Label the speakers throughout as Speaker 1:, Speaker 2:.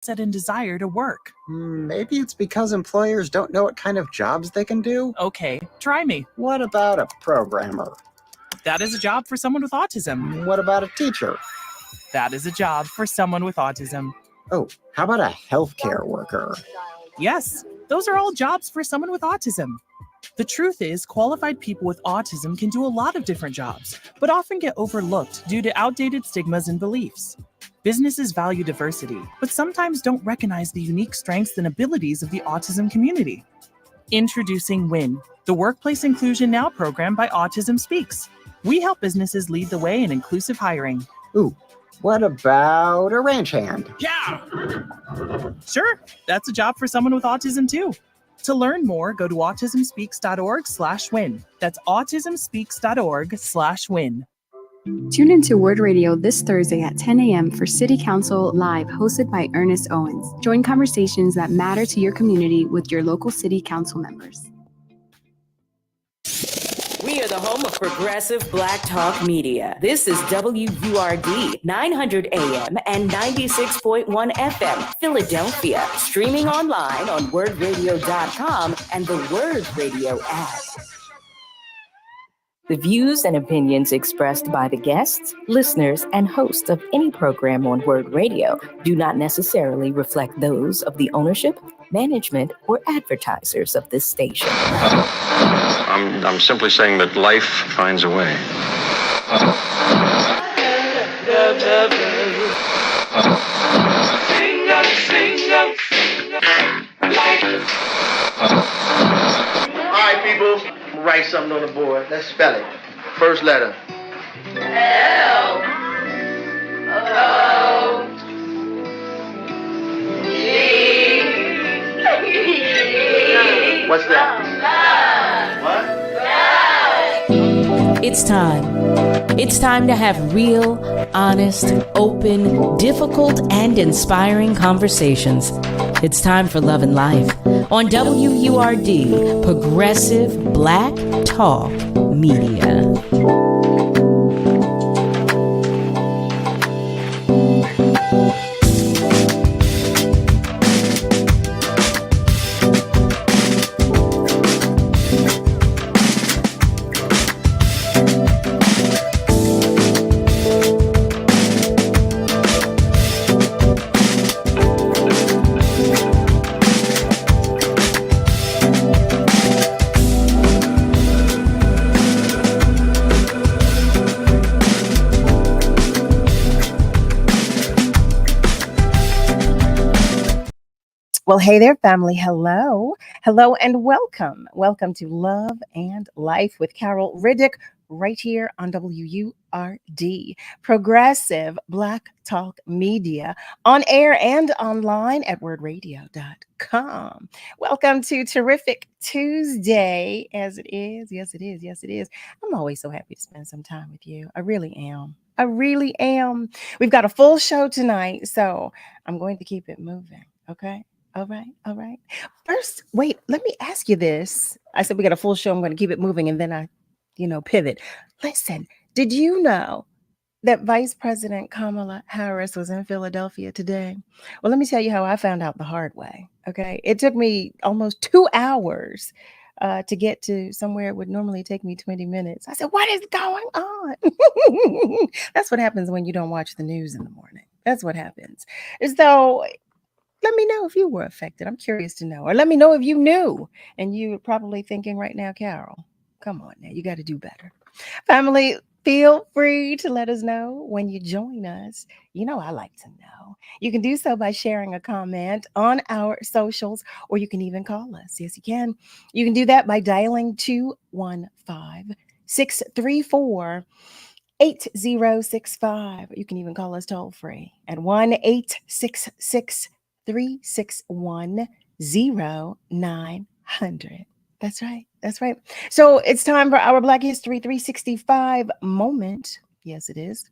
Speaker 1: and desire to work.
Speaker 2: Maybe it's because employers don't know what kind of jobs they can do?
Speaker 1: Okay, try me.
Speaker 2: What about a programmer?
Speaker 1: That is a job for someone with autism.
Speaker 2: What about a teacher?
Speaker 1: That is a job for someone with autism.
Speaker 2: Oh, how about a healthcare worker?
Speaker 1: Yes, those are all jobs for someone with autism. The truth is, qualified people with autism can do a lot of different jobs, but often get overlooked due to outdated stigmas and beliefs. Businesses value diversity, but sometimes don't recognize the unique strengths and abilities of the autism community. Introducing WIN, the Workplace Inclusion Now program by Autism Speaks. We help businesses lead the way in inclusive hiring.
Speaker 2: Ooh, what about a ranch hand?
Speaker 1: Yeah! Sure, that's a job for someone with autism too. To learn more, go to autismspeaks.org/win. That's autismspeaks.org/win.
Speaker 3: Tune into Word Radio this Thursday at 10 a.m. for City Council Live, hosted by Ernest Owens. Join conversations that matter to your community with your local City Council members.
Speaker 4: We are the home of progressive Black Talk Media. This is WURD 900 AM and 96.1 FM, Philadelphia. Streaming online on wordradio.com and the Word Radio app. The views and opinions expressed by the guests, listeners, and hosts of any program on Word Radio do not necessarily reflect those of the ownership, management, or advertisers of this station.
Speaker 5: I'm simply saying that life finds a way.
Speaker 6: All right, people. Write something on the board. Let's spell it. First letter.
Speaker 7: L O G.
Speaker 6: What's that? What?
Speaker 4: It's time. It's time to have real, honest, open, difficult, and inspiring conversations. It's time for Love and Life on WURD, Progressive Black Talk Media.
Speaker 8: Well, hey there, family. Hello. Hello and welcome. Welcome to Love and Life with Carol Riddick right here on WURD, Progressive Black Talk Media, on air and online at wordradio.com. Welcome to Terrific Tuesday, as it is. Yes, it is. Yes, it is. I'm always so happy to spend some time with you. I really am. I really am. We've got a full show tonight, so I'm going to keep it moving. Okay. All right. All right. First, wait, let me ask you this. I said we got a full show. I'm going to keep it moving. And then I, pivot. Listen, did you know that Vice President Kamala Harris was in Philadelphia today? Well, let me tell you how I found out the hard way. Okay. It took me almost 2 hours to get to somewhere it would normally take me 20 minutes. I said, what is going on? That's what happens when you don't watch the news in the morning. That's what happens. So let me know if you were affected. I'm curious to know. Or let me know if you knew. And you're probably thinking right now, Carol, come on now. You got to do better. Family, feel free to let us know when you join us. I like to know. You can do so by sharing a comment on our socials, or you can even call us. Yes, you can. You can do that by dialing 215-634-8065. You can even call us toll free at 1-866-361-0900. That's right. That's right. So it's time for our Black History 365 moment. Yes, it is.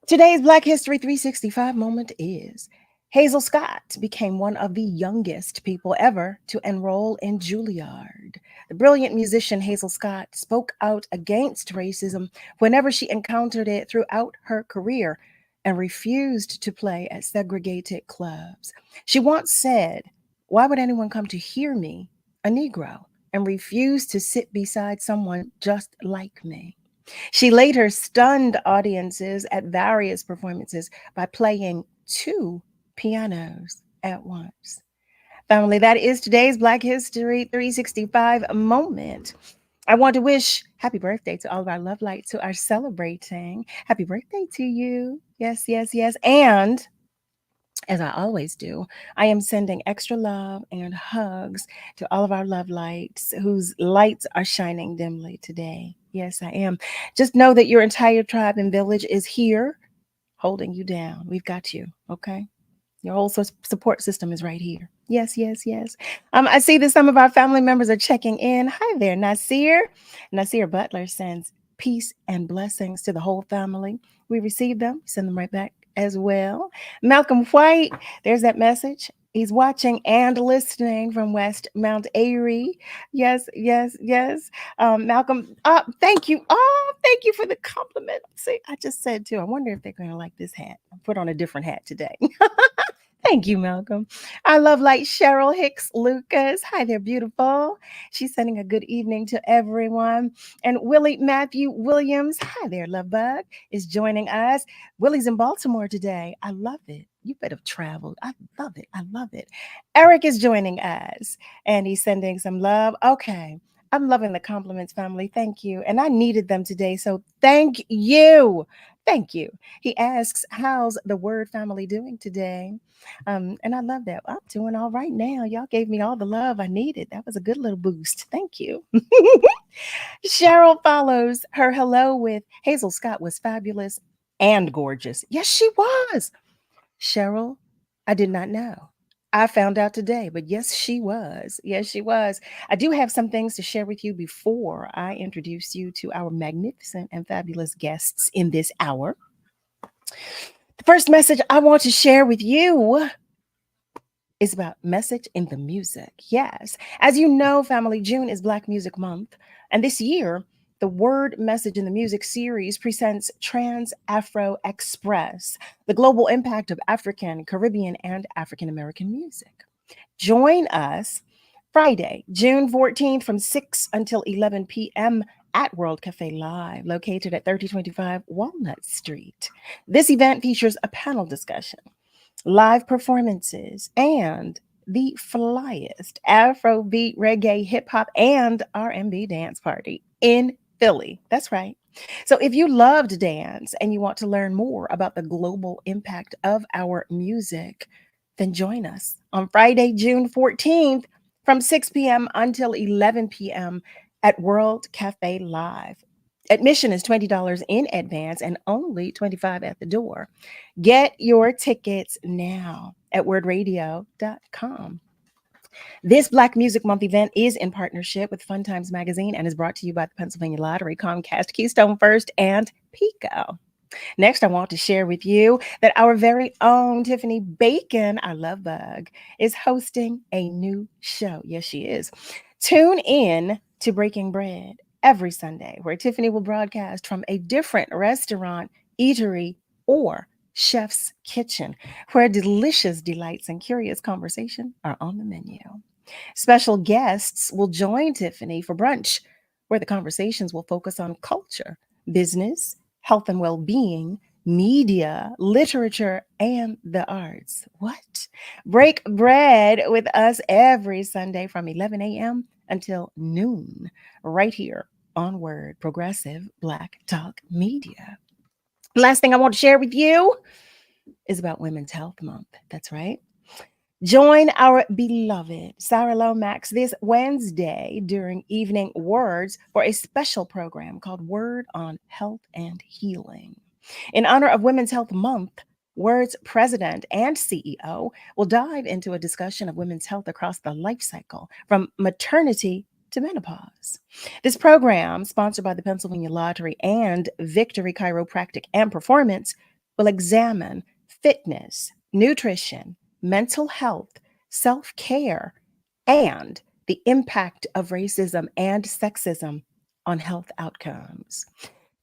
Speaker 8: Today's Black History 365 moment is Hazel Scott became one of the youngest people ever to enroll in Juilliard. The brilliant musician Hazel Scott spoke out against racism whenever she encountered it throughout her career. and refused to play at segregated clubs. She once said, "Why would anyone come to hear me, a Negro, and refuse to sit beside someone just like me?" She later stunned audiences at various performances by playing two pianos at once. Family, that is today's Black History 365 moment. I want to wish happy birthday to all of our love lights who are celebrating. Happy birthday to you. Yes, yes, yes. And as I always do, I am sending extra love and hugs to all of our love lights whose lights are shining dimly today. Yes, I am. Just know that your entire tribe and village is here holding you down. We've got you, okay? Your whole support system is right here. Yes, yes, yes. I see that some of our family members are checking in. Hi there, Nasir. Nasir Butler sends peace and blessings to the whole family. We receive them, send them right back as well. Malcolm White, there's that message. He's watching and listening from West Mount Airy. Yes, yes, yes. Malcolm, thank you. Oh, thank you for the compliment. See, I just said too, I wonder if they're going to like this hat. I put on a different hat today. Thank you, Malcolm. I love like Cheryl Hicks Lucas. Hi there, beautiful. She's sending a good evening to everyone. And Willie Matthew Williams, hi there, love bug, is joining us. Willie's in Baltimore today. I love it. You better have traveled. I love it. I love it. Eric is joining us and he's sending some love. Okay. I'm loving the compliments, family. Thank you. And I needed them today. So thank you. Thank you. He asks, how's the Word family doing today? And I love that. I'm doing all right now. Y'all gave me all the love I needed. That was a good little boost. Thank you. Cheryl follows her hello with Hazel Scott was fabulous and gorgeous. Yes, she was. Cheryl, I did not know. I found out today, but yes, she was. Yes, she was. I do have some things to share with you before I introduce you to our magnificent and fabulous guests in this hour. The first message I want to share with you is about message in the music. Yes. As you know, family, June is Black Music Month. And this year, the Word Message in the Music series presents Trans Afro Express, the global impact of African, Caribbean, and African American music. Join us Friday, June 14th from 6 until 11 p.m. at World Cafe Live, located at 3025 Walnut Street. This event features a panel discussion, live performances, and the flyest Afrobeat, reggae, hip hop, and R&B dance party in Philly. That's right. So if you love to dance and you want to learn more about the global impact of our music, then join us on Friday, June 14th from 6 p.m. until 11 p.m. at World Cafe Live. Admission is $20 in advance and only $25 at the door. Get your tickets now at wordradio.com. This Black Music Month event is in partnership with Fun Times Magazine and is brought to you by the Pennsylvania Lottery, Comcast, Keystone First, and Pico. Next, I want to share with you that our very own Tiffany Bacon, our love bug, is hosting a new show. Yes, she is. Tune in to Breaking Bread every Sunday, where Tiffany will broadcast from a different restaurant, eatery, or chef's kitchen, where delicious delights and curious conversation are on the menu. Special guests will join Tiffany for brunch, where the conversations will focus on culture, business, health and well-being, media, literature, and the arts. What? Break bread with us every Sunday from 11 a.m. until noon, right here on Word, Progressive Black Talk Media. Last thing I want to share with you is about Women's Health Month. That's right. Join our beloved Sarah Lomax this Wednesday during Evening Words for a special program called Word on Health and Healing. In honor of Women's Health Month, Word's president and CEO will dive into a discussion of women's health across the life cycle, from maternity to menopause. This program, sponsored by the Pennsylvania Lottery and Victory Chiropractic and Performance, will examine fitness, nutrition, mental health, self-care, and the impact of racism and sexism on health outcomes.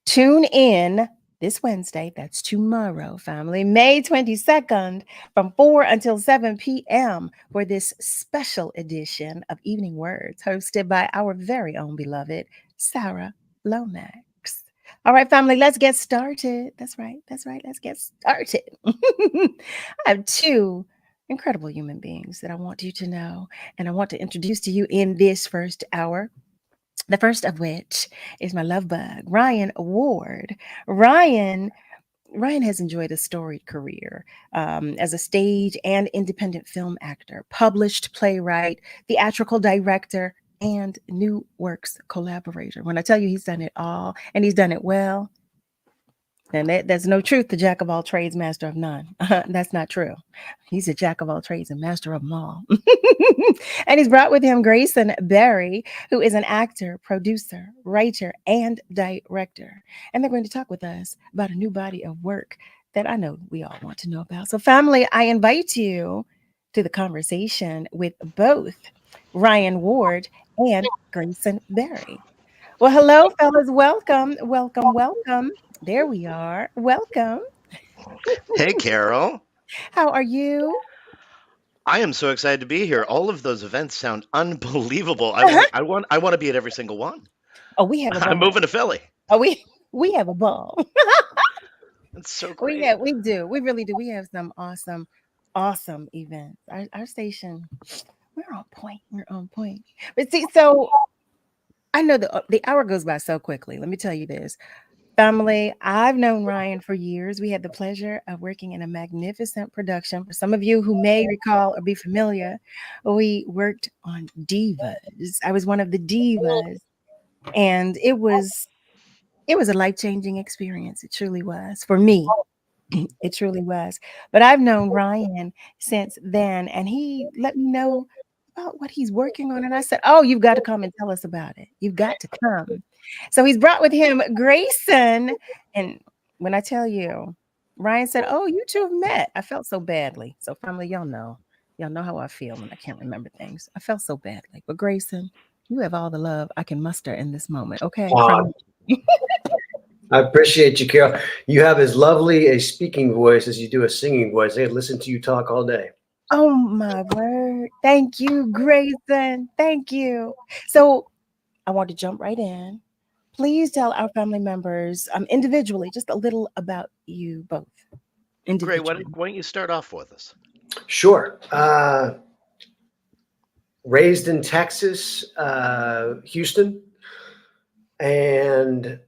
Speaker 8: Tune in this Wednesday, that's tomorrow, family, May 22nd, from 4 until 7 p.m. for this special edition of Evening Words, hosted by our very own beloved Sarah Lomax. All right, family, let's get started. That's right. Let's get started. I have two incredible human beings that I want you to know, and I want to introduce to you in this first hour. The first of which is my love bug, Ryan Ward. Ryan has enjoyed a storied career as a stage and independent film actor, published playwright, theatrical director, and new works collaborator. When I tell you he's done it all and he's done it well, then there's no truth to jack of all trades, master of none. That's not true. He's a jack of all trades and master of them all. And he's brought with him Grayson Berry, who is an actor, producer, writer, and director. And they're going to talk with us about a new body of work that I know we all want to know about. So, family, I invite you to the conversation with both Ryan Ward and Grayson Berry. Well, hello, fellas. Welcome. There we are. Welcome.
Speaker 9: Hey, Carol.
Speaker 8: How are you?
Speaker 9: I am so excited to be here. All of those events sound unbelievable. I want to be at every single one.
Speaker 8: Oh, we have a ball.
Speaker 9: I'm moving to Philly.
Speaker 8: Oh, we have a ball.
Speaker 9: That's so great.
Speaker 8: We do. We really do. We have some awesome events. Our station, we're on point. But see, so I know the hour goes by so quickly. Let me tell you this. Family, I've known Ryan for years. We had the pleasure of working in a magnificent production. For some of you who may recall or be familiar, we worked on Divas. I was one of the Divas, and it was a life-changing experience. It truly was for me. It truly was. But I've known Ryan since then, and he let me know about what he's working on. And I said, oh, you've got to come and tell us about it. You've got to come. So he's brought with him Grayson. And when I tell you, Ryan said, oh, you two have met. I felt so badly. So family, y'all know how I feel when I can't remember things. I felt so badly. But Grayson, you have all the love I can muster in this moment. Okay.
Speaker 10: I appreciate you, Carol. You have as lovely a speaking voice as you do a singing voice. I could listen to you talk all day.
Speaker 8: Oh, my word. Thank you, Grayson. Thank you. So I want to jump right in. Please tell our family members individually just a little about you both.
Speaker 9: Great. Why don't you start off with us?
Speaker 10: Sure. Raised in Texas, Houston, and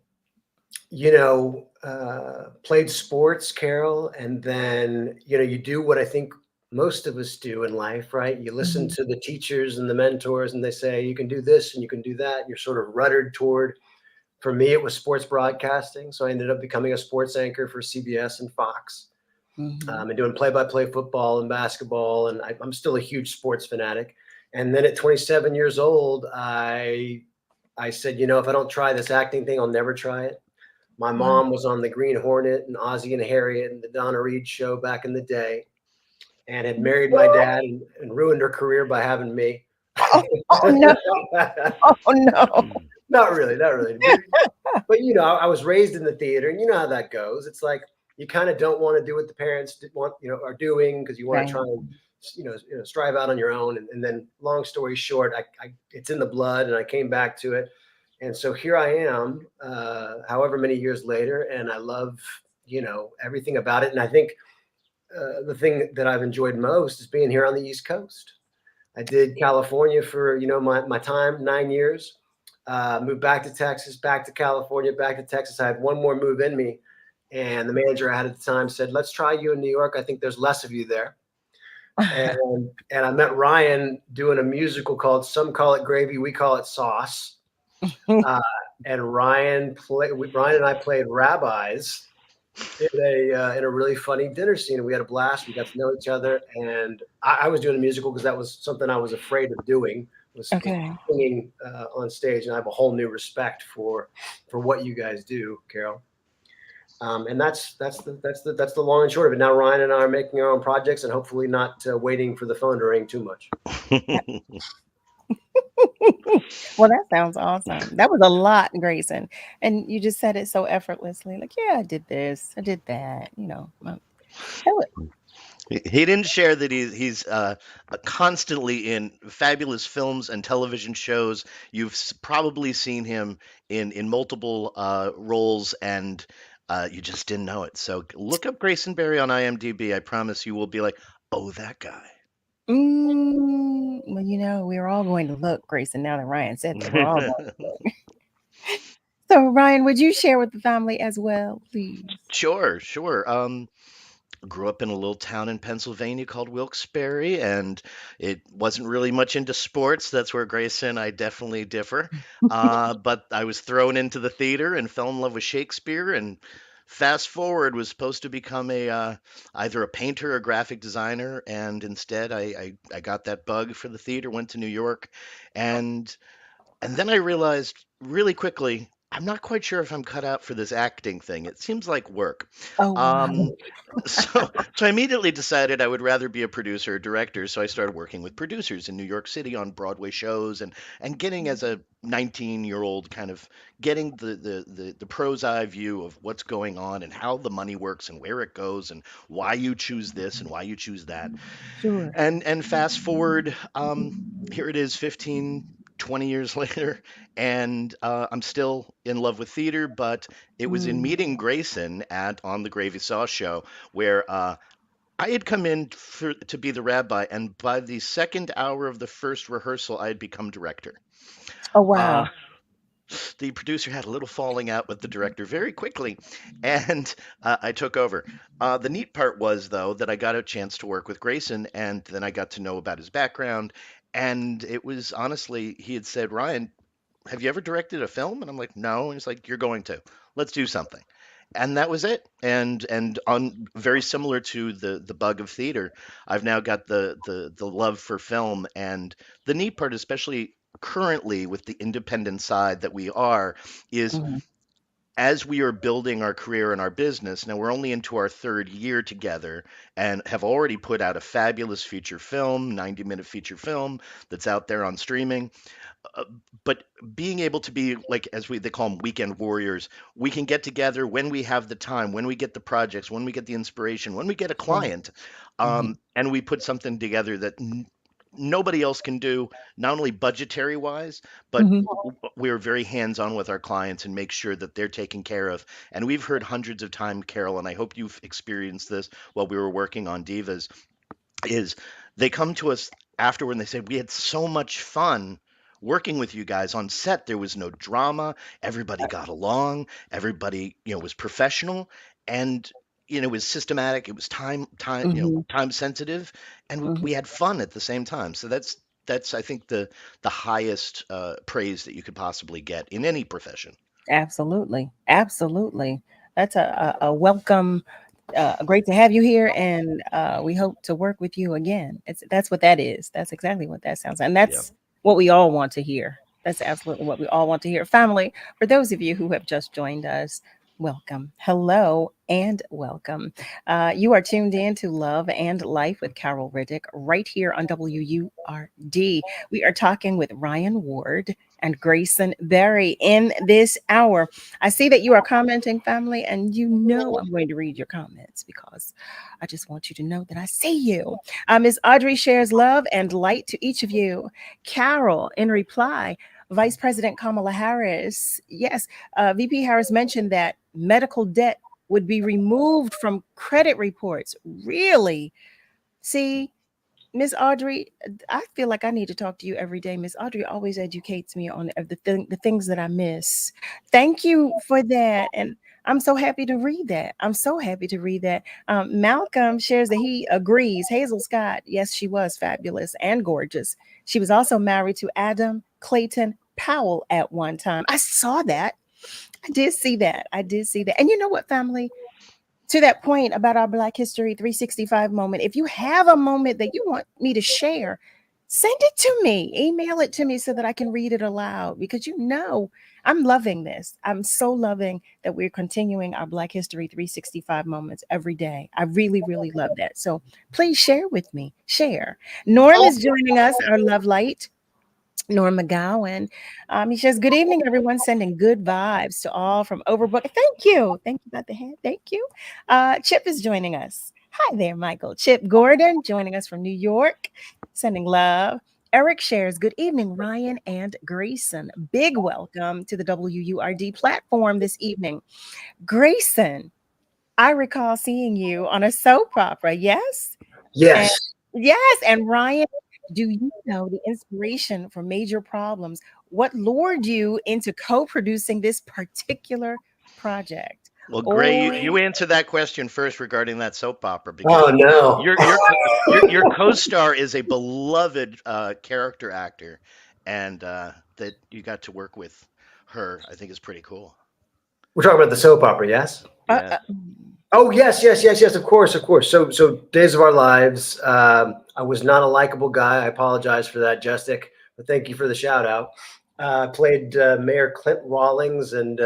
Speaker 10: played sports, Carol, and then you do what I think most of us do in life, right? You listen to the teachers and the mentors, and they say you can do this and you can do that. You're sort of ruddered toward. For me, it was sports broadcasting, so I ended up becoming a sports anchor for CBS and Fox, and doing play-by-play football and basketball. And I'm still a huge sports fanatic. And then at 27 years old, I said, if I don't try this acting thing, I'll never try it. My mom was on the Green Hornet and Ozzie and Harriet and the Donna Reed show back in the day, and had married my dad and ruined her career by having me.
Speaker 8: Oh no! Oh no!
Speaker 10: Not really. But I was raised in the theater, and you know how that goes. It's like you kind of don't want to do what the parents are doing because you want to try and strive out on your own. And then, long story short, I it's in the blood, and I came back to it. And so here I am, however many years later, and I love everything about it. And I think the thing that I've enjoyed most is being here on the East Coast. I did California for my time, 9 years. Moved back to Texas, back to California, back to Texas. I had one more move in me, and the manager I had at the time said, let's try you in New York. I think there's less of you there. And I met Ryan doing a musical called Some Call It Gravy, We Call It Sauce. And Ryan and I played rabbis in a really funny dinner scene. We had a blast. We got to know each other, and I was doing a musical because that was something I was afraid of doing. Was singing on stage, and I have a whole new respect for what you guys do, Carol. And that's the long and short of it. Now Ryan and I are making our own projects, and hopefully not waiting for the phone to ring too much.
Speaker 8: Well, that sounds awesome. That was a lot, Grayson. And you just said it so effortlessly. Like, yeah, I did this, I did that. That was-
Speaker 9: He didn't share that he's constantly in fabulous films and television shows. You've probably seen him in multiple roles, and you just didn't know it. So look up Grayson Berry on IMDb. I promise you will be like, oh, that guy.
Speaker 8: well, we're all going to look, Grayson. Now that Ryan said that, we're all going to look. So, Ryan, would you share with the family as well, please?
Speaker 9: Sure. Grew up in a little town in Pennsylvania called Wilkes-Barre, and it wasn't really much into sports. That's where Grace and I definitely differ. But I was thrown into the theater and fell in love with Shakespeare. And fast forward, was supposed to become a either a painter or graphic designer, and instead I got that bug for the theater. Went to New York, and then I realized really quickly. I'm not quite sure if I'm cut out for this acting thing. It seems like work.
Speaker 8: Oh, wow.
Speaker 9: Um, so I immediately decided I would rather be a producer or director. So I started working with producers in New York City on Broadway shows, and getting, as a 19-year-old, kind of getting the pros eye view of what's going on and how the money works and where it goes and why you choose this and why you choose that.
Speaker 8: Sure.
Speaker 9: And fast forward, here it is 15, 20 years later, and I'm still in love with theater, but it was in
Speaker 8: Mm.
Speaker 9: meeting Grayson at on the Gravy Sauce show where I had come in to be the rabbi, and by the second hour of the first rehearsal, I had become director.
Speaker 8: Oh,
Speaker 9: Uh,
Speaker 8: wow.
Speaker 9: the producer had a little falling out with the director very quickly, and I took over. The neat part was, though, that I got a chance to work with Grayson, and then I got to know about his background. And it was honestly, he had said, Ryan, have you ever directed a film? And I'm like, no. And he's like, you're going to. Let's do something. And that was it. And on very similar to the bug of theater, I've now got the love for film. And the neat part, especially currently with the independent side that we are, is
Speaker 8: Mhm.
Speaker 9: as we are building our career and our business. Now we're only into our third year together and have already put out a fabulous feature film, 90-minute feature film that's out there on streaming. uh, but being able to be like, as they call them, weekend warriors, we can get together when we have the time, when we get the projects, when we get the inspiration, when we get a
Speaker 8: Right.
Speaker 9: client,
Speaker 8: Mhm.
Speaker 9: and we put something together that nobody else can do, not only budgetary wise, but
Speaker 8: Mhm.
Speaker 9: we're very hands on with our clients and make sure that they're taken care of. And we've heard hundreds of times, Carol, and I hope you've experienced this while we were working on Divas, is they come to us afterward and they say, we had so much fun working with you guys on set. There was no drama. Everybody got along. Everybody, was professional, and it was systematic. It was
Speaker 8: Mhm.
Speaker 9: time sensitive, and
Speaker 8: Mhm.
Speaker 9: we had fun at the same time. So that's I think the highest praise that you could possibly get in any profession.
Speaker 8: Absolutely. Absolutely. That's a welcome. Great to have you here, and we hope to work with you again. That's what that is. That's exactly what that sounds like. And
Speaker 9: Yeah.
Speaker 8: that's what we all want to hear. That's absolutely what we all want to hear. Family, for those of you who have just joined us, welcome. Hello and welcome. You are tuned in to Love and Life with Carol Riddick right here on WURD. We are talking with Ryan Ward and Grayson Berry in this hour. I see that you are commenting, family, and I'm going to read your comments because I just want you to know that I see you. Ms. Audrey shares love and light to each of you. Carol, in reply, Vice President Kamala Harris, yes, VP Harris mentioned that medical debt would be removed from credit reports. Really? See, Miss Audrey, I feel like I need to talk to you every day. Miss Audrey always educates me on the things that I miss. Thank you for that. And I'm so happy to read that. I'm so happy to read that. Malcolm shares that he agrees. Hazel Scott, yes, she was fabulous and gorgeous. She was also married to Adam Clayton Powell at one time. I saw that. I did see that. I did see that. And you know what, family? To that point about our Black History 365 moment, if you have a moment that you want me to share, send it to me, email it to me so that I can read it aloud, because I'm loving this. I'm so loving that we're continuing our Black History 365 moments every day. I really, really love that. So please share with me. Share. Norm is joining us, our love light. Norm McGowan. He says, good evening, everyone. Sending good vibes to all from Overbook. Thank you. Thank you about the head. Thank you. Chip is joining us. Hi there, Michael. Chip Gordon joining us from New York. Sending love. Eric shares, good evening, Ryan and Grayson. Big welcome to the WURD platform this evening. Grayson, I recall seeing you on a soap opera, yes?
Speaker 10: Yes.
Speaker 8: Yes. And Ryan, do you know the inspiration for Major Problems? What lured you into co-producing this particular project?
Speaker 9: Well, Gray, you answer that question first regarding that soap opera,
Speaker 10: Oh
Speaker 9: because
Speaker 10: no.
Speaker 9: your co-star is a beloved character actor, and that you got to work with her, I think is pretty cool.
Speaker 10: We're talking about the soap opera, yes?
Speaker 9: Yeah.
Speaker 10: Oh yes, of course. So Days of Our Lives. I was not a likable guy. I apologize for that, Justic, but thank you for the shout out. Played Mayor Clint Rawlings, and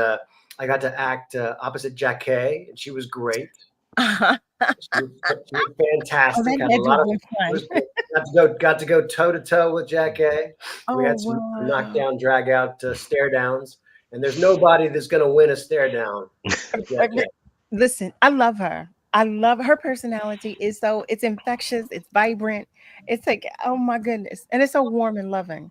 Speaker 10: I got to act opposite Jacquet, and she was great. She was fantastic. Got to go toe to toe with Jacquet. We had some knockdown, drag out stare downs, and there's nobody that's going to win a stare down.
Speaker 8: Listen, I love her. I love her personality. It's infectious. It's vibrant. It's like, oh my goodness. And it's so warm and loving.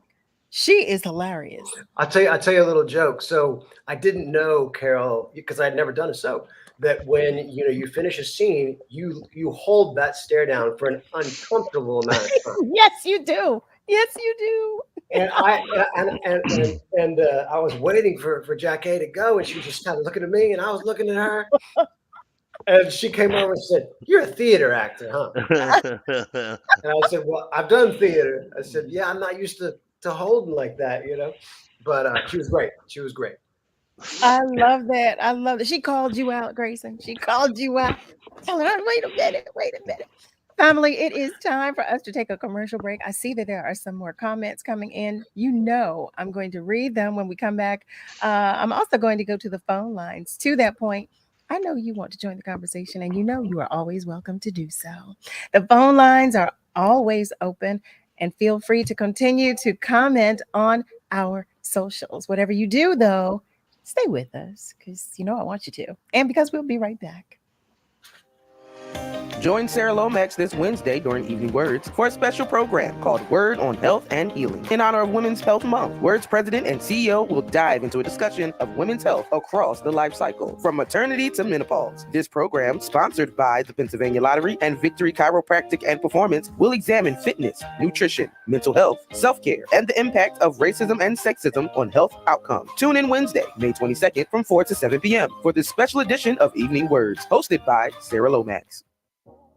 Speaker 8: She is hilarious.
Speaker 10: I'll tell you a little joke. So I didn't know, Carol, because I had never done a soap, that when you finish a scene, you hold that stare down for an uncomfortable amount of time.
Speaker 8: Yes, you do. Yes, you do.
Speaker 10: And I was waiting for Jacquet to go, and she was just kind of looking at me, and I was looking at her. And she came over and said, "You're a theater actor, huh?" And I said, "Well, I've done theater." I said, "Yeah, I'm not used to holding like that, But she was great. She was great.
Speaker 8: I love that. I love that. She called you out, Grayson. She called you out. Tell her, wait a minute. Family, it is time for us to take a commercial break. I see that there are some more comments coming in. I'm going to read them when we come back. I'm also going to go to the phone lines. To that point, I know you want to join the conversation, and you are always welcome to do so. The phone lines are always open, and feel free to continue to comment on our socials. Whatever you do, though, stay with us because I want you to, and because we'll be right back.
Speaker 11: Join Sarah Lomax this Wednesday during Evening Words for a special program called Word on Health and Healing. In honor of Women's Health Month, Word's president and CEO will dive into a discussion of women's health across the life cycle, from maternity to menopause. This program, sponsored by the Pennsylvania Lottery and Victory Chiropractic and Performance, will examine fitness, nutrition, mental health, self-care, and the impact of racism and sexism on health outcomes. Tune in Wednesday, May 22nd from 4 to 7 p.m. for this special edition of Evening Words, hosted by Sarah Lomax.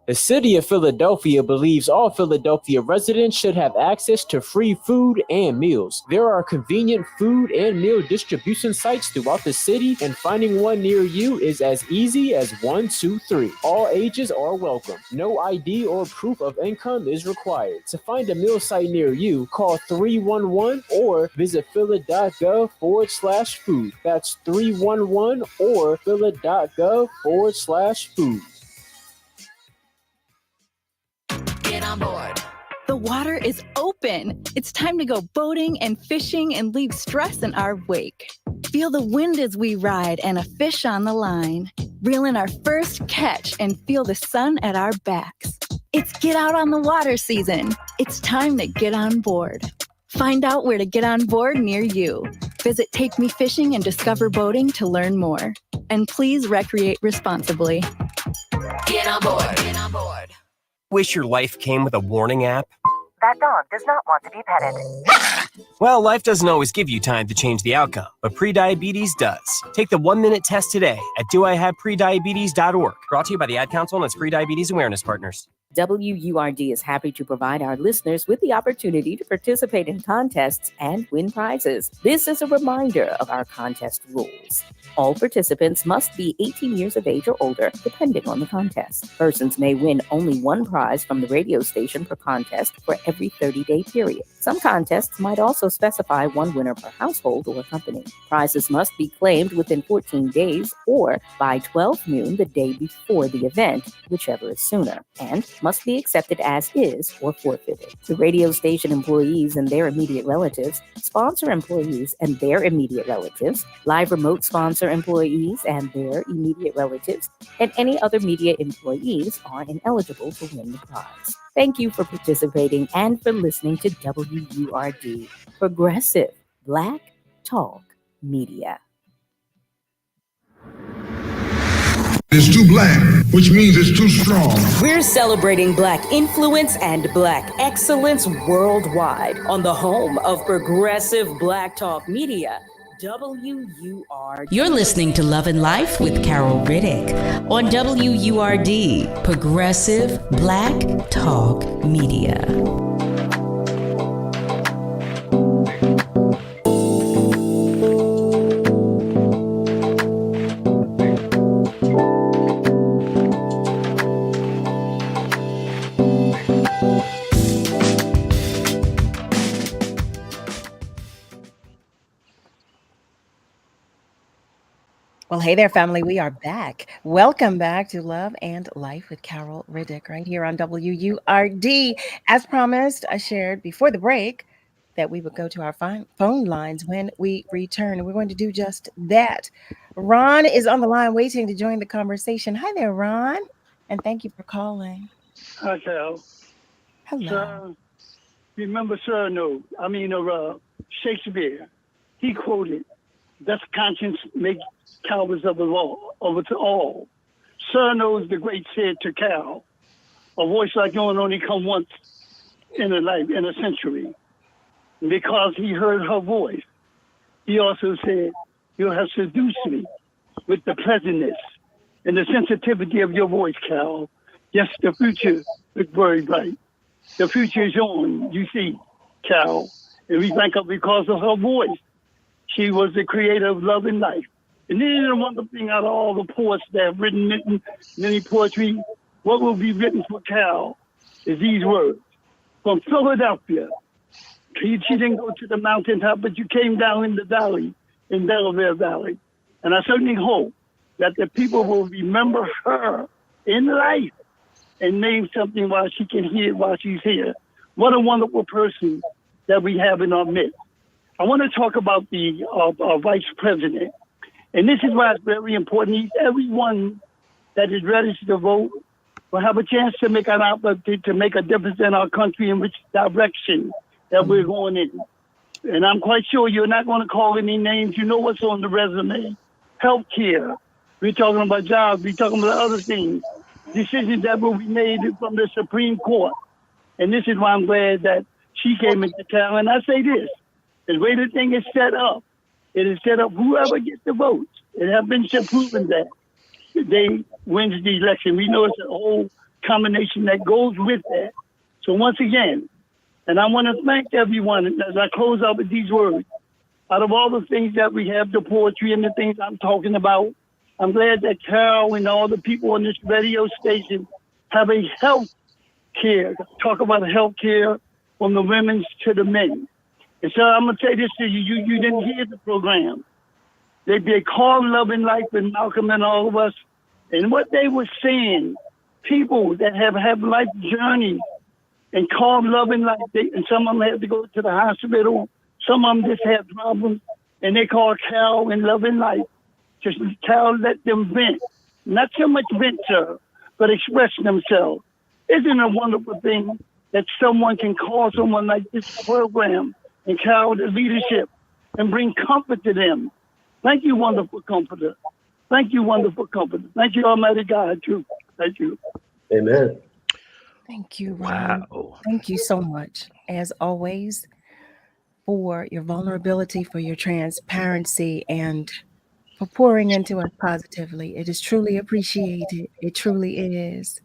Speaker 12: The city of Philadelphia believes all Philadelphia residents should have access to free food and meals. There are convenient food and meal distribution sites throughout the city, and finding one near you is as easy as 1, 2, 3. All ages are welcome. No ID or proof of income is required. To find a meal site near you, call 311 or visit phila.gov/food. That's 311 or phila.gov/food.
Speaker 13: Get on board. The water is open. It's time to go boating and fishing and leave stress in our wake. Feel the wind as we ride and a fish on the line. Reel in our first catch and feel the sun at our backs. It's get out on the water season. It's time to get on board. Find out where to get on board near you. Visit Take Me Fishing and Discover Boating to learn more. And please recreate responsibly.
Speaker 7: Get on board. Get on board.
Speaker 14: Wish your life came with a warning app?
Speaker 15: That dog does not want to be petted.
Speaker 14: Well, life doesn't always give you time to change the outcome, but prediabetes does. Take the 1-minute test today at doihaveprediabetes.org. Brought to you by the Ad Council and its Prediabetes Awareness Partners.
Speaker 4: WURD is happy to provide our listeners with the opportunity to participate in contests and win prizes. This is a reminder of our contest rules. All participants must be 18 years of age or older, depending on the contest. Persons may win only one prize from the radio station per contest for every 30-day period. Some contests might also specify one winner per household or company. Prizes must be claimed within 14 days or by 12 noon the day before the event, whichever is sooner, and
Speaker 16: must be accepted as is or forfeited. The radio station employees and their immediate relatives, sponsor employees and their immediate relatives, live remote sponsor employees and their immediate relatives, and any other media employees are ineligible to win the prize. Thank you for participating and for listening to WURD, Progressive Black Talk Media.
Speaker 17: It's too black, which means it's too strong.
Speaker 4: We're celebrating Black influence and Black excellence worldwide on the home of Progressive Black Talk Media, WURD. You're listening to Love and Life with Carol Riddick on WURD, Progressive Black Talk Media.
Speaker 8: Well, hey there, family. We are back. Welcome back to Love and Life with Carol Riddick right here on WURD. As promised, I shared before the break that we would go to our phone lines when we return, and we're going to do just that. Ron is on the line waiting to join the conversation. Hi there, Ron, and thank you for calling.
Speaker 18: Hi, Carol.
Speaker 8: Hello.
Speaker 18: Remember Shakespeare. He quoted, "Thus conscience makes cowards of us all. Sir knows the great said to Cal, a voice like yours only come once in a century. Because he heard her voice, he also said, you have seduced me with the pleasantness and the sensitivity of your voice, Cal. Yes, the future looks very bright. The future is on, you see, Cal. And we thank her because of her voice. She was the creator of love and life. And then the wonderful thing out of all the poets that have written many poetry, what will be written for Cal is these words. From Philadelphia, she didn't go to the mountaintop, but you came down in the valley, in Delaware Valley. And I certainly hope that the people will remember her in life and name something while she can hear while she's here. What a wonderful person that we have in our midst. I want to talk about the vice president. And this is why it's very important. Everyone that is registered to vote will have a chance to make an outlook to make a difference in our country in which direction that we're going in. And I'm quite sure you're not going to call any names. You know what's on the resume. Healthcare. We're talking about jobs. We're talking about other things. Decisions that will be made from the Supreme Court. And this is why I'm glad that she came into town. And I say this, the way the thing is set up, it is set up whoever gets the votes. It has been proven that they wins the election. We know it's a whole combination that goes with that. So once again, and I want to thank everyone as I close out with these words. Out of all the things that we have, the poetry and the things I'm talking about, I'm glad that Carol and all the people on this radio station have a health care, talk about health care from the women to the men. And so I'm going to say this to you. You didn't hear the program. They called Love and Life with Malcolm and all of us. And what they were saying, people that have life journeys and called Love and Life, and some of them had to go to the hospital. Some of them just had problems. And they called Cal and Love and Life. Just Cal let them vent. Not so much vent, sir, but express themselves. Isn't it a wonderful thing that someone can call someone like this program and Cal the leadership and bring comfort to them? Thank you, wonderful comforter. Thank you, wonderful comforter. Thank you, Almighty God, too. Thank you.
Speaker 10: Amen.
Speaker 8: Thank you, Ron.
Speaker 9: Wow.
Speaker 8: Thank you so much, as always, for your vulnerability, for your transparency, and for pouring into us positively. It is truly appreciated. It truly is.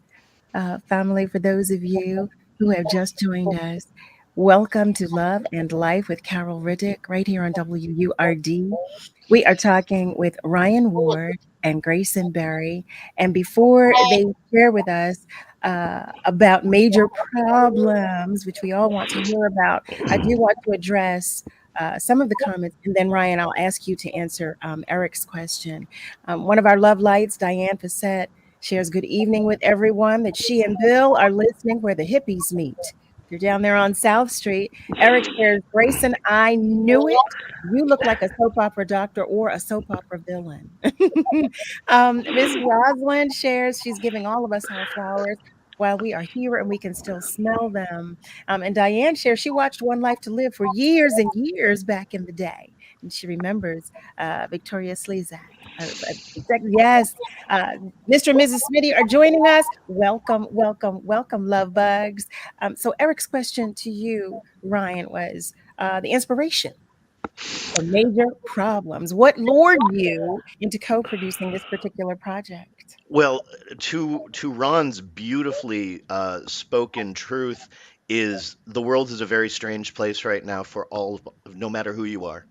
Speaker 8: Family, for those of you who have just joined us, welcome to Love and Life with Carol Riddick right here on WURD. We are talking with Ryan Ward and Grayson Berry. And before they share with us about major problems, which we all want to hear about, I do want to address some of the comments. And then, Ryan, I'll ask you to answer Eric's question. One of our love lights, Diane Fassett, shares good evening with everyone that she and Bill are listening where the hippies meet. If you're down there on South Street, Eric shares, Grayson, I knew it. You look like a soap opera doctor or a soap opera villain. Miss Rosalind shares, she's giving all of us our flowers while we are here and we can still smell them. And Diane shares, she watched One Life to Live for years and years back in the day. And she remembers Victoria Slezak. Yes, Mr. and Mrs. Smitty are joining us. Welcome, welcome, welcome, love bugs. So Eric's question to you, Ryan, was the inspiration for Major Problems. What lured you into co-producing this particular project?
Speaker 9: Well, to Ron's beautifully spoken truth is the world is a very strange place right now for no matter who you are,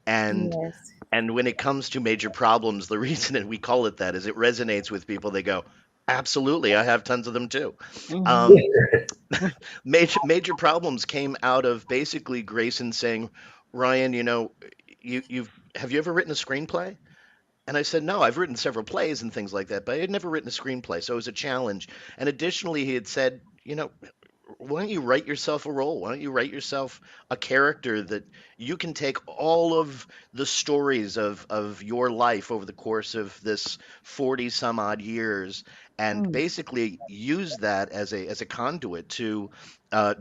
Speaker 9: and
Speaker 8: Yes.
Speaker 9: and when it comes to major problems, the reason that we call it that is it resonates with people. They go, absolutely, I have tons of them too.
Speaker 8: Mhm.
Speaker 9: Um, major problems came out of basically Grayson saying, Ryan, you've have you ever written a screenplay? And I said, no, I've written several plays and things like that, but I had never written a screenplay. So it was a challenge. And additionally, he had said, why don't you write yourself a role? Why don't you write yourself a character that you can take all of the stories of your life over the course of this 40 some odd years and
Speaker 8: Mm.
Speaker 9: basically use that as a conduit to as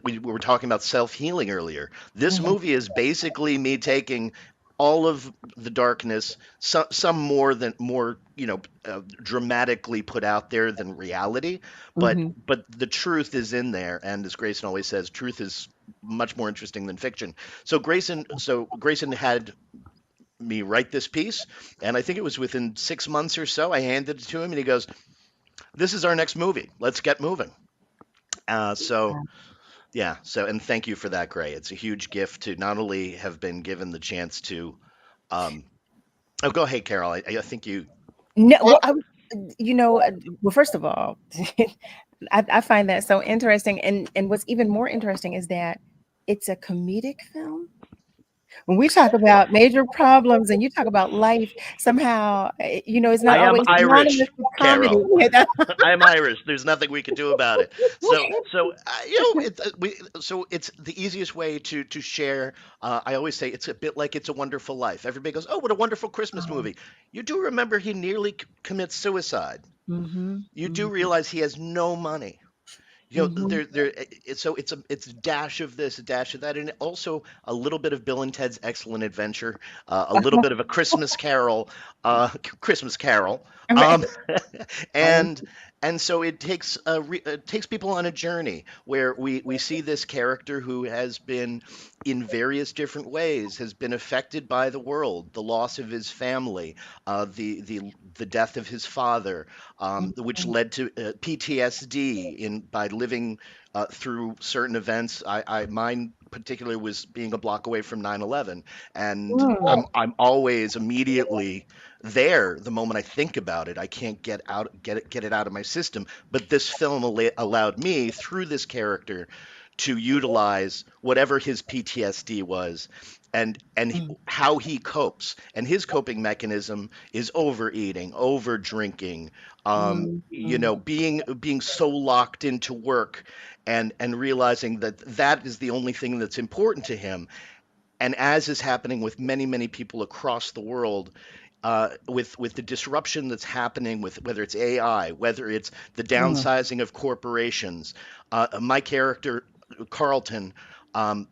Speaker 9: we were talking about self-healing earlier. This
Speaker 8: Mhm.
Speaker 9: movie is basically me taking all of the darkness, some more dramatically put out there than reality, but
Speaker 8: Mhm.
Speaker 9: the truth is in there, and as Grayson always says, truth is much more interesting than fiction. So Grayson had me write this piece, and I think it was within 6 months or so. I handed it to him, and he goes, "This is our next movie. Let's get moving." So yeah, and thank you for that, Gray. It's a huge gift to not only have been given the chance to. Um, oh, go ahead, Carol. I think you.
Speaker 8: No, well, well, first of all, I find that so interesting, and what's even more interesting is that it's a comedic film. When we talk about major problems and you talk about life, somehow, it's not
Speaker 9: I am
Speaker 8: always synonymous
Speaker 9: Irish,
Speaker 8: with comedy.
Speaker 9: Carol. I am Irish. There's nothing we can do about it. So it's the easiest way to share. I always say it's a bit like It's a Wonderful Life. Everybody goes, "Oh, what a wonderful Christmas movie." You do remember he nearly commits suicide.
Speaker 8: Mhm,
Speaker 9: You do
Speaker 8: mhm,
Speaker 9: realize he has no money.
Speaker 8: mhm.
Speaker 9: So it's a dash of this, a dash of that, and also a little bit of Bill and Ted's Excellent Adventure, a little bit of a Christmas Carol, um, and so it takes people on a journey where we see this character who has been in various different ways has been affected by the world, the loss of his family, the death of his father, which led to PTSD by living through certain events. Mine particularly was being a block away from 9/11, and
Speaker 8: Mm.
Speaker 9: I'm always immediately there the moment I think about it. I can't get it out of my system. But this film allowed me through this character to utilize whatever his PTSD was and how he copes. And his coping mechanism is overeating, over drinking,
Speaker 8: Mhm.
Speaker 9: being so locked into work and realizing that is the only thing that's important to him. And as is happening with many people across the world, with the disruption that's happening with whether it's AI, whether it's the
Speaker 8: Mm.
Speaker 9: downsizing of corporations, my character Carlton, um,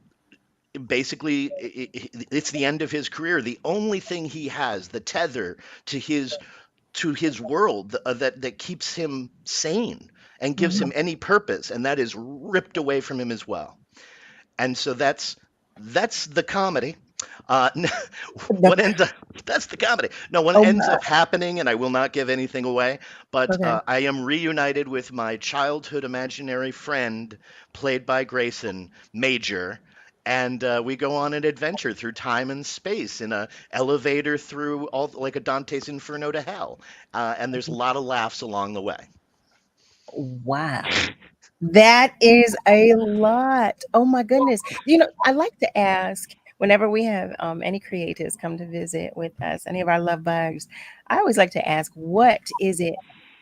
Speaker 9: basically it's the end of his career. The only thing he has, the tether to his world that keeps him sane and gives
Speaker 8: Mhm.
Speaker 9: him any purpose, and that is ripped away from him as well. And so that's the comedy. Uh,
Speaker 8: No.
Speaker 9: what ends up That's the comedy. No, what
Speaker 8: Oh
Speaker 9: ends
Speaker 8: my.
Speaker 9: up happening, and I will not give anything away, but
Speaker 8: Okay.
Speaker 9: I am reunited with my childhood imaginary friend, played by Grayson Major, and we go on an adventure through time and space in a elevator through all like a Dante's Inferno to hell, and there's a lot of laughs along the way.
Speaker 8: Wow. That is a lot. Oh my goodness. I like to ask whenever we have any creatives come to visit with us, any of our love bugs, I always like to ask, what is it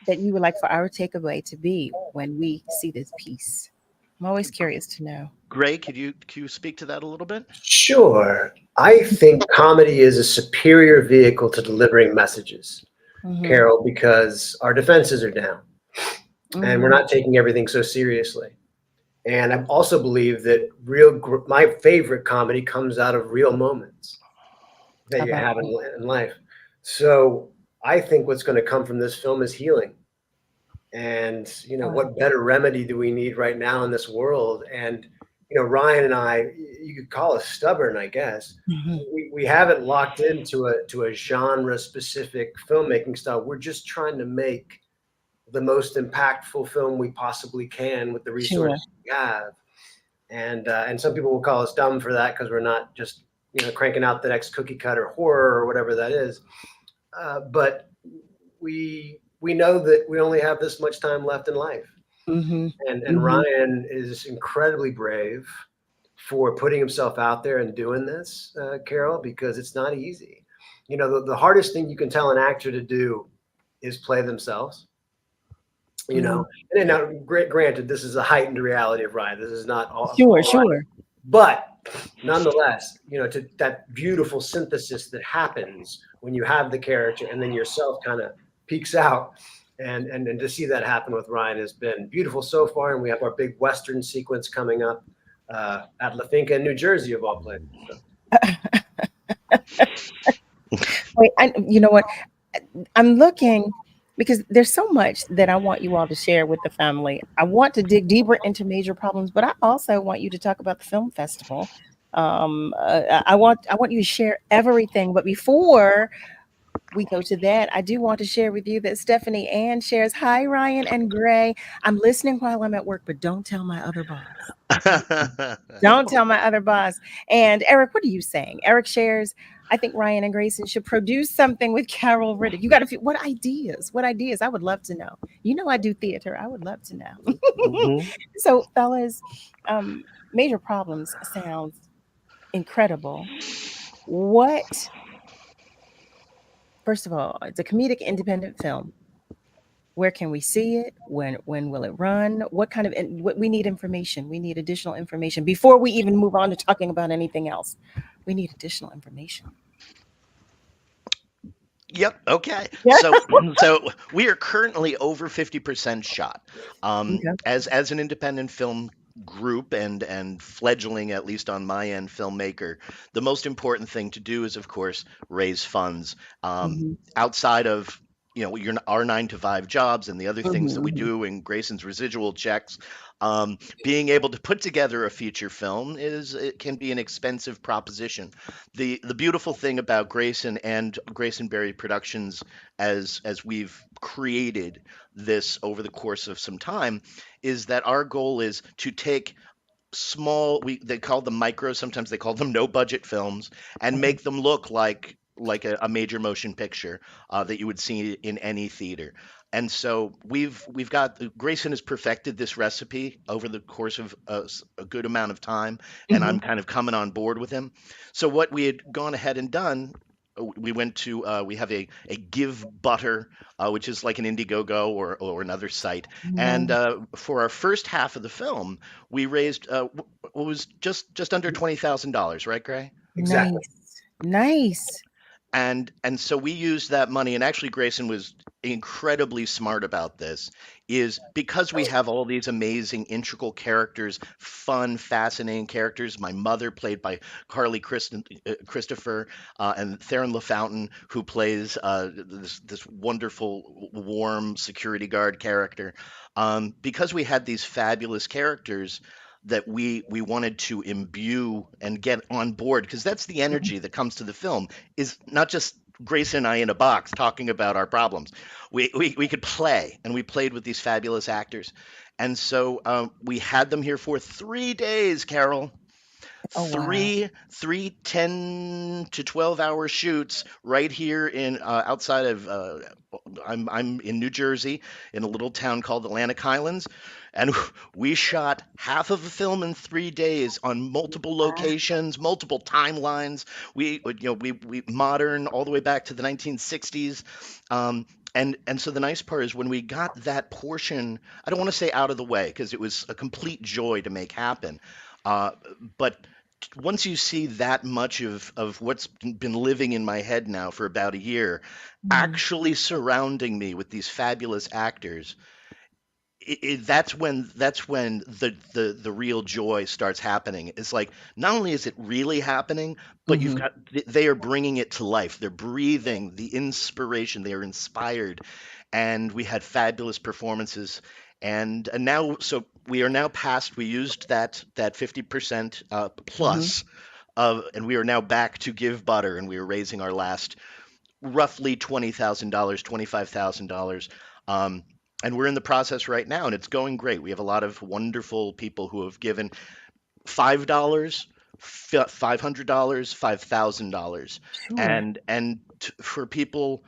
Speaker 8: that you would like for our takeaway to be when we see this piece? I'm always curious to know.
Speaker 9: Gray, could you speak to that a little bit?
Speaker 10: Sure. I think comedy is a superior vehicle to delivering messages, Carol, because our defenses are down and we're not taking everything so seriously. And I also believe that my favorite comedy comes out of real moments that you have in life. So I think what's going to come from this film is healing. And, what better remedy do we need right now in this world? And, Ryan and I, you could call us stubborn, I guess. We haven't locked into a genre specific filmmaking style. We're just trying to make the most impactful film we possibly can with the resources we have. And some people will call us dumb for that because we're not just cranking out the next cookie cutter horror or whatever that is. But we know that we only have this much time left in life. And Ryan is incredibly brave for putting himself out there and doing this, Carol, because it's not easy. The hardest thing you can tell an actor to do is play themselves. And then now, granted, this is a heightened reality of Ryan. This is not all.
Speaker 8: Sure.
Speaker 10: But nonetheless, to that beautiful synthesis that happens when you have the character and then yourself kind of peeks out. And to see that happen with Ryan has been beautiful so far. And we have our big Western sequence coming up at La Finca in New Jersey, of all places.
Speaker 8: Wait, you know what? I'm looking because there's so much that I want you all to share with the family. I want to dig deeper into Major Problems, but I also want you to talk about the film festival. I want you to share everything. But before we go to that, I do want to share with you that Stephanie Ann shares, "Hi, Ryan and Gray. I'm listening while I'm at work, but don't tell my other boss." Don't tell my other boss. And Eric, what are you saying? Eric shares, "I think Ryan and Grayson should produce something with Carol Riddick." You got to feel what ideas? What ideas? I would love to know. I do theater. I would love to know. So, fellas, Major Problems sounds incredible. First of all, it's a comedic independent film. Where can we see it? When will it run? What we need information. We need additional information before we even move on to talking about anything else. We need additional information.
Speaker 9: Yep. Okay. So we are currently over 50% shot. As an independent film group and fledgling, at least on my end, filmmaker, the most important thing to do is, of course, raise funds outside of our 9-to-5 jobs and the other things that we do in Grayson's residual checks. Being able to put together a feature film it can be an expensive proposition. The beautiful thing about Grayson and Grayson Berry Productions, as we've created this over the course of some time, is that our goal is to take small, they call them micro, sometimes they call them no budget films, and make them look like a major motion picture that you would see in any theater. And so Grayson has perfected this recipe over the course of a good amount of time, and I'm kind of coming on board with him. So what we had gone ahead and done, we went to we have a Give Butter, which is like an Indiegogo or another site, and for our first half of the film, we raised what was just under $20,000, right, Gray?
Speaker 10: Exactly.
Speaker 8: Nice.
Speaker 9: And so we used that money, and actually Grayson was incredibly smart about this, is because we have all these amazing integral characters, fun, fascinating characters. My mother, played by Carly Christopher, and Theron LaFountain, who plays this wonderful, warm security guard character. Because we had these fabulous characters that we wanted to imbue and get on board, because that's the energy that comes to the film, is not just Grayson and I in a box talking about our problems. We could play, and we played with these fabulous actors. And so we had them here for 3 days, Carol. Three 10 to 12-hour shoots right here in outside of I'm in New Jersey, in a little town called Atlantic Highlands, and we shot half of a film in 3 days on multiple locations, multiple timelines. We modern all the way back to the 1960s. And so the nice part is when we got that portion, I don't want to say out of the way because it was a complete joy to make happen. But once you see that much of what's been living in my head now for about a year, actually surrounding me with these fabulous actors, that's when the real joy starts happening. It's like not only is it really happening, but you've got they are bringing it to life. They're breathing the inspiration. They are inspired, and we had fabulous performances. And now, so we are now past. We used that 50% plus of, and we are now back to Give Butter, and we are raising our last roughly $20,000, $25,000. And we're in the process right now, and it's going great. We have a lot of wonderful people who have given $5, $500, $5,000, and for people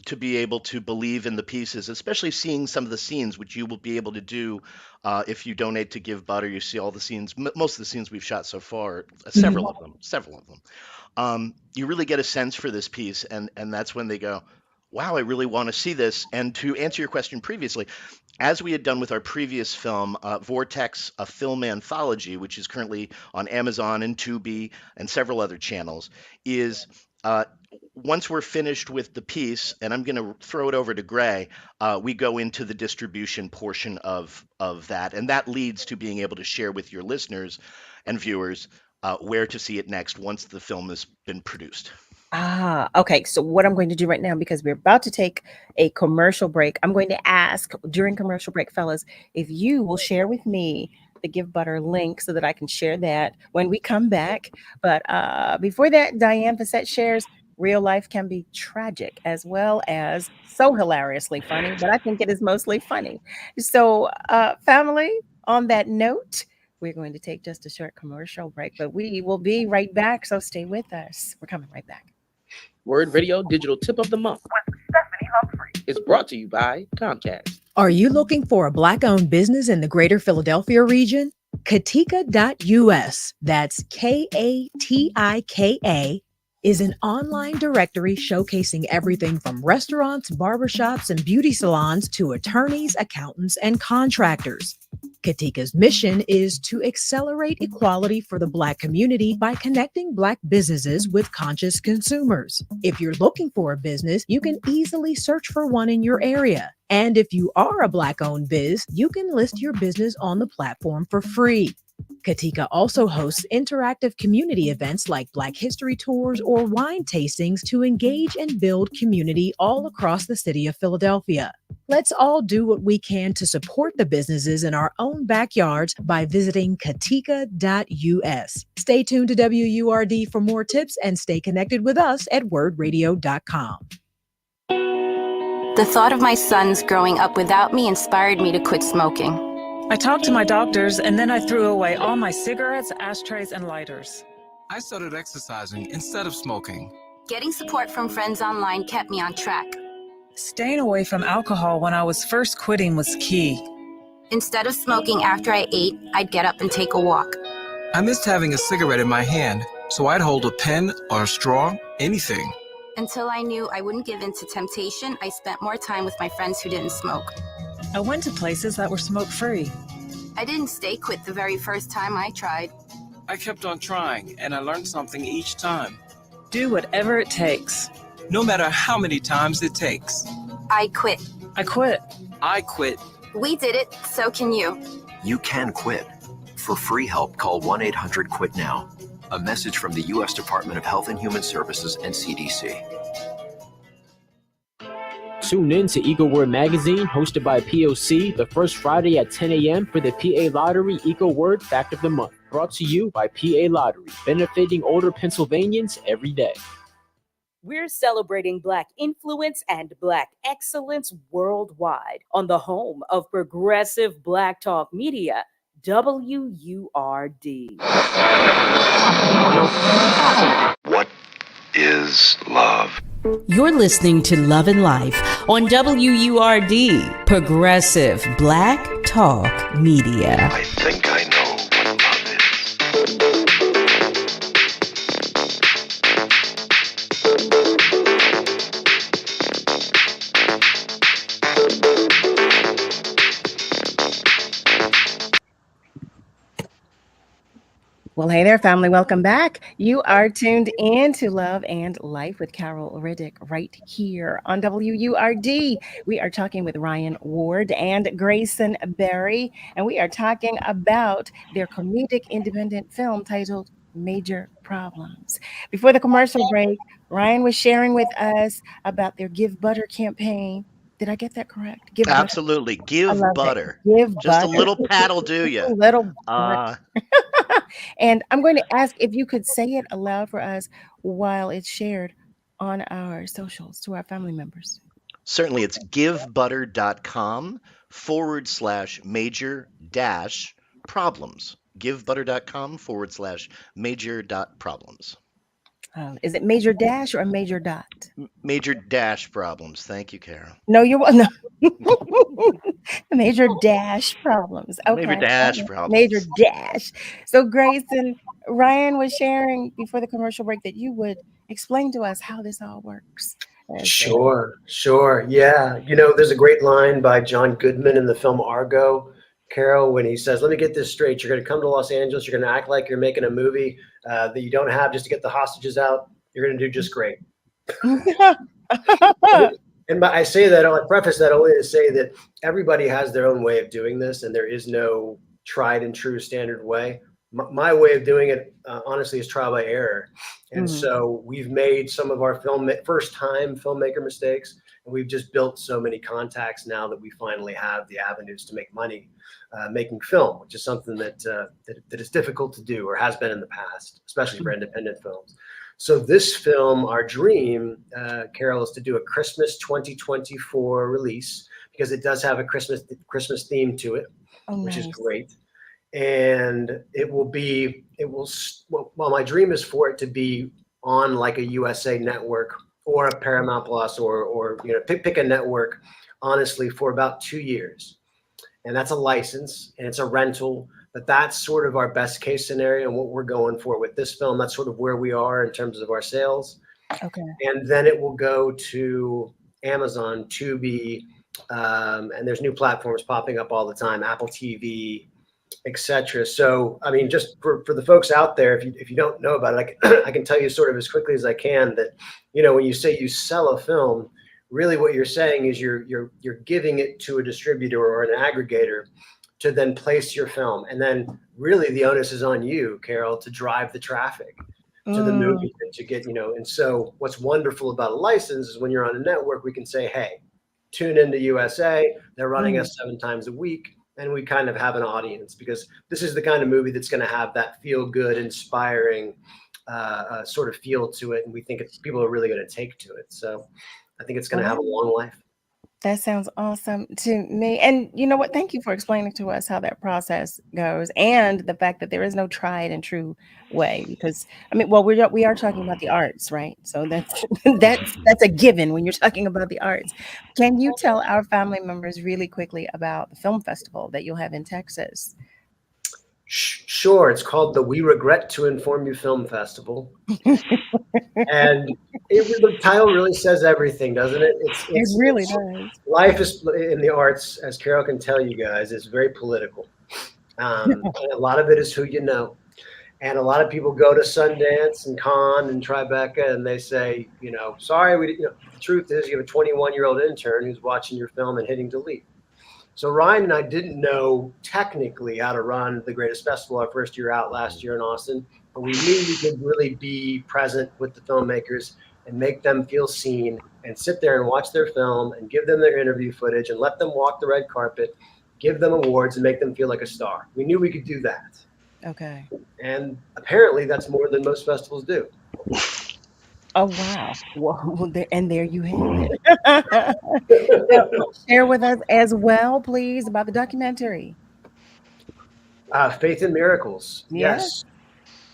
Speaker 9: to be able to believe in the pieces, especially seeing some of the scenes, which you will be able to do if you donate to Give Butter. You see all the scenes, most of the scenes we've shot so far, several of them. You really get a sense for this piece, and that's when they go, wow, I really want to see this. And to answer your question previously, as we had done with our previous film, Vortex, a film anthology, which is currently on Amazon and Tubi and several other channels, is once we're finished with the piece, and I'm going to throw it over to Gray, we go into the distribution portion of that. And that leads to being able to share with your listeners and viewers where to see it next once the film has been produced.
Speaker 8: Okay. So what I'm going to do right now, because we're about to take a commercial break, I'm going to ask during commercial break, fellas, if you will share with me the Give Butter link so that I can share that when we come back. But before that, Diane Facette shares real life can be tragic as well as so hilariously funny, but I think it is mostly funny. So family, on that note, we're going to take just a short commercial break, but we will be right back. So stay with us. We're coming right back.
Speaker 11: Word Radio Digital Tip of the Month with Stephanie Humphrey is brought to you by Comcast.
Speaker 19: Are you looking for a Black-owned business in the greater Philadelphia region? Katika.us, that's Katika, is an online directory showcasing everything from restaurants, barbershops, and beauty salons to attorneys, accountants, and contractors. Katika's mission is to accelerate equality for the Black community by connecting Black businesses with conscious consumers. If you're looking for a business, you can easily search for one in your area. And if you are a Black-owned biz, you can list your business on the platform for free. Katika also hosts interactive community events like Black History Tours or wine tastings to engage and build community all across the city of Philadelphia. Let's all do what we can to support the businesses in our own backyards by visiting Katika.us. Stay tuned to WURD for more tips and stay connected with us at wordradio.com.
Speaker 20: The thought of my sons growing up without me inspired me to quit smoking.
Speaker 21: I talked to my doctors, and then I threw away all my cigarettes, ashtrays, and lighters.
Speaker 22: I started exercising instead of smoking.
Speaker 20: Getting support from friends online kept me on track.
Speaker 21: Staying away from alcohol when I was first quitting was key.
Speaker 20: Instead of smoking after I ate, I'd get up and take a walk.
Speaker 22: I missed having a cigarette in my hand, so I'd hold a pen or a straw, anything.
Speaker 20: Until I knew I wouldn't give in to temptation, I spent more time with my friends who didn't smoke.
Speaker 21: I went to places that were smoke-free.
Speaker 20: I didn't stay quit the very first time I tried.
Speaker 22: I kept on trying, and I learned something each time.
Speaker 21: Do whatever it takes.
Speaker 22: No matter how many times it takes.
Speaker 20: I quit.
Speaker 21: I quit.
Speaker 22: I quit.
Speaker 20: We did it, so can you.
Speaker 23: You can quit. For free help, call 1-800-QUIT-NOW. A message from the U.S. Department of Health and Human Services and CDC.
Speaker 12: Tune in to Eagle Word Magazine, hosted by POC, the first Friday at 10 a.m. for the PA Lottery Eagle Word Fact of the Month. Brought to you by PA Lottery, benefiting older Pennsylvanians every day.
Speaker 24: We're celebrating Black influence and Black excellence worldwide on the home of progressive Black talk media, WURD.
Speaker 25: What is love?
Speaker 4: You're listening to Love and Life on WURD, Progressive Black Talk Media.
Speaker 25: I think I know what love is.
Speaker 8: Well, hey there, family. Welcome back. You are tuned in to Love and Life with Carol Riddick right here on WURD. We are talking with Ryan Ward and Grayson Berry, and we are talking about their comedic independent film titled Major Problems. Before the commercial break, Ryan was sharing with us about their Give Butter campaign. Did I get that correct? Give Butter.
Speaker 9: Absolutely.
Speaker 8: I
Speaker 9: Give
Speaker 8: love it.
Speaker 9: butter.
Speaker 8: Give
Speaker 9: Just a
Speaker 8: butter.
Speaker 9: little pat will do
Speaker 8: A
Speaker 9: you.
Speaker 8: little butter. And I'm going to ask if you could say it aloud for us while it's shared on our socials to our family members.
Speaker 9: Certainly, it's givebutter.com/major-problems. Givebutter.com/major-problems.
Speaker 8: Is it major dash or a major dot?
Speaker 9: Major-problems. Thank you, Kara.
Speaker 8: No, you're no. Major dash problems.
Speaker 9: Major
Speaker 8: Okay.
Speaker 9: dash
Speaker 8: Major
Speaker 9: problems.
Speaker 8: dash. So, Grayson, Ryan was sharing before the commercial break that you would explain to us how this all works.
Speaker 10: Sure. Yeah. There's a great line by John Goodman in the film Argo, Carol, when he says, let me get this straight. You're going to come to Los Angeles. You're going to act like you're making a movie that you don't have just to get the hostages out. You're going to do just great. And I say that, I preface that only to say that everybody has their own way of doing this, and there is no tried and true standard way. My way of doing it, honestly, is trial by error. And so we've made some of our first-time filmmaker mistakes, and we've just built so many contacts now that we finally have the avenues to make money making film, which is something that is difficult to do, or has been in the past, especially for independent films. So this film, our dream, Carol, is to do a Christmas 2024 release, because it does have a Christmas theme to it, which is great. And my dream is for it to be on like a USA Network or a Paramount Plus or pick a network, honestly, for about 2 years. And that's a license and it's a rental. But that's sort of our best case scenario and what we're going for with this film. That's sort of where we are in terms of our sales.
Speaker 8: Okay.
Speaker 10: And then it will go to Amazon, Tubi, and there's new platforms popping up all the time, Apple TV, etc. So, I mean, just for the folks out there, if you don't know about it, I can tell you sort of as quickly as I can that, when you say you sell a film, really what you're saying is you're giving it to a distributor or an aggregator to then place your film. And then really the onus is on you, Carol, to drive the traffic to the movie and to get, and so what's wonderful about a license is when you're on a network, we can say, hey, tune into USA. They're running us 7 times a week. And we kind of have an audience, because this is the kind of movie that's going to have that feel good, inspiring sort of feel to it. And we think people are really going to take to it. So I think it's going to have a long life.
Speaker 8: That sounds awesome to me. And you know what? Thank you for explaining to us how that process goes, and the fact that there is no tried and true way. Because we are talking about the arts, right? So that's that's a given when you're talking about the arts. Can you tell our family members really quickly about the film festival that you'll have in Texas?
Speaker 10: Sure. It's called the We Regret to Inform You Film Festival. And the title really says everything, doesn't it?
Speaker 8: It really does.
Speaker 10: Life is in the arts, as Carol can tell you guys, is very political. And a lot of it is who you know. And a lot of people go to Sundance and Cannes and Tribeca and they say, sorry, the truth is you have a 21-year-old intern who's watching your film and hitting delete. So Ryan and I didn't know technically how to run the Greatest Festival our first year out last year in Austin, but we knew we could really be present with the filmmakers and make them feel seen and sit there and watch their film and give them their interview footage and let them walk the red carpet, give them awards and make them feel like a star. We knew we could do that.
Speaker 8: Okay.
Speaker 10: And apparently that's more than most festivals do.
Speaker 8: Oh, wow. Well, there you have it. Share with us as well, please, about the documentary.
Speaker 10: Faith in Miracles. Yes.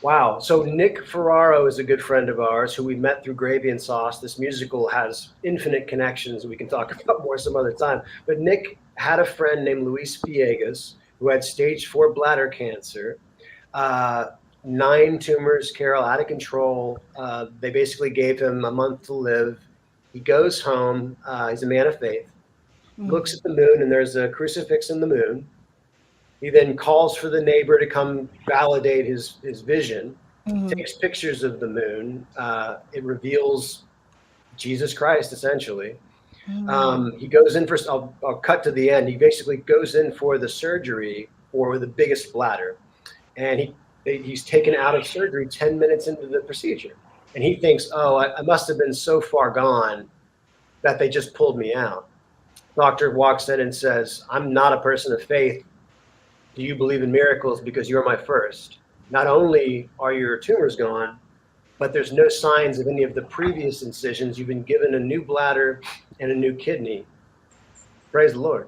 Speaker 10: Wow. So Nick Ferraro is a good friend of ours who we met through Gravy and Sauce. This musical has infinite connections we can talk about more some other time. But Nick had a friend named Luis Villegas who had stage 4 bladder cancer. 9 tumors, Carol, out of control. They basically gave him a month to live. He goes home. He's a man of faith. Looks at the moon, and there's a crucifix in the moon. He then calls for the neighbor to come validate his vision, takes pictures of the moon. It reveals Jesus Christ, essentially. He goes in for, I'll cut to the end. He basically goes in for the surgery for the biggest bladder. And he's taken out of surgery 10 minutes into the procedure. And he thinks, oh, I must have been so far gone that they just pulled me out. Doctor walks in and says, I'm not a person of faith. Do you believe in miracles? Because you're my first. Not only are your tumors gone, but there's no signs of any of the previous incisions. You've been given a new bladder and a new kidney. Praise the Lord.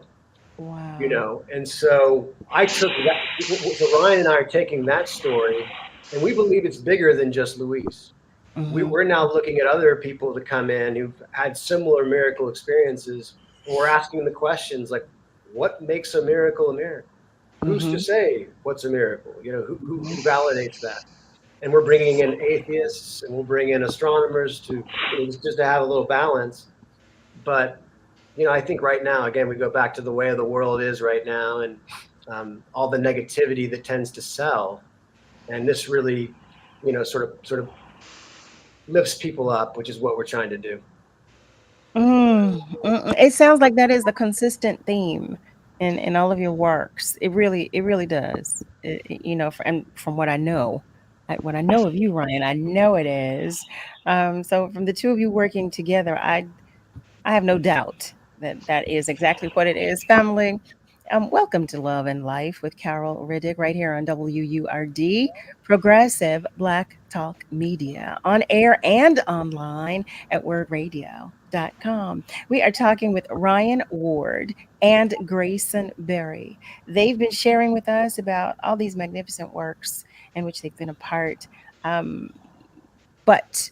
Speaker 8: Wow.
Speaker 10: You know, and so I took that. So Ryan and I are taking that story, and we believe it's bigger than just Luis. We're now looking at other people to come in who've had similar miracle experiences. And we're asking the questions like, what makes a miracle a miracle? Who's to say what's a miracle? You know, who validates that? And we're bringing in atheists, and we'll bring in astronomers to just to have a little balance. But I think right now, again, we go back to the way the world is right now, and all the negativity that tends to sell. And this really, sort of lifts people up, which is what we're trying to do.
Speaker 8: It sounds like that is the consistent theme in all of your works. It really does. From what I know, what I know of you, Ryan, I know it is. So from the two of you working together, I have no doubt that is exactly what it is. Family, welcome to Love and Life with Carol Riddick right here on WURD, Progressive Black Talk Media, on air and online at wordradio.com. We are talking with Ryan Ward and Grayson Berry. They've been sharing with us about all these magnificent works in which they've been a part. But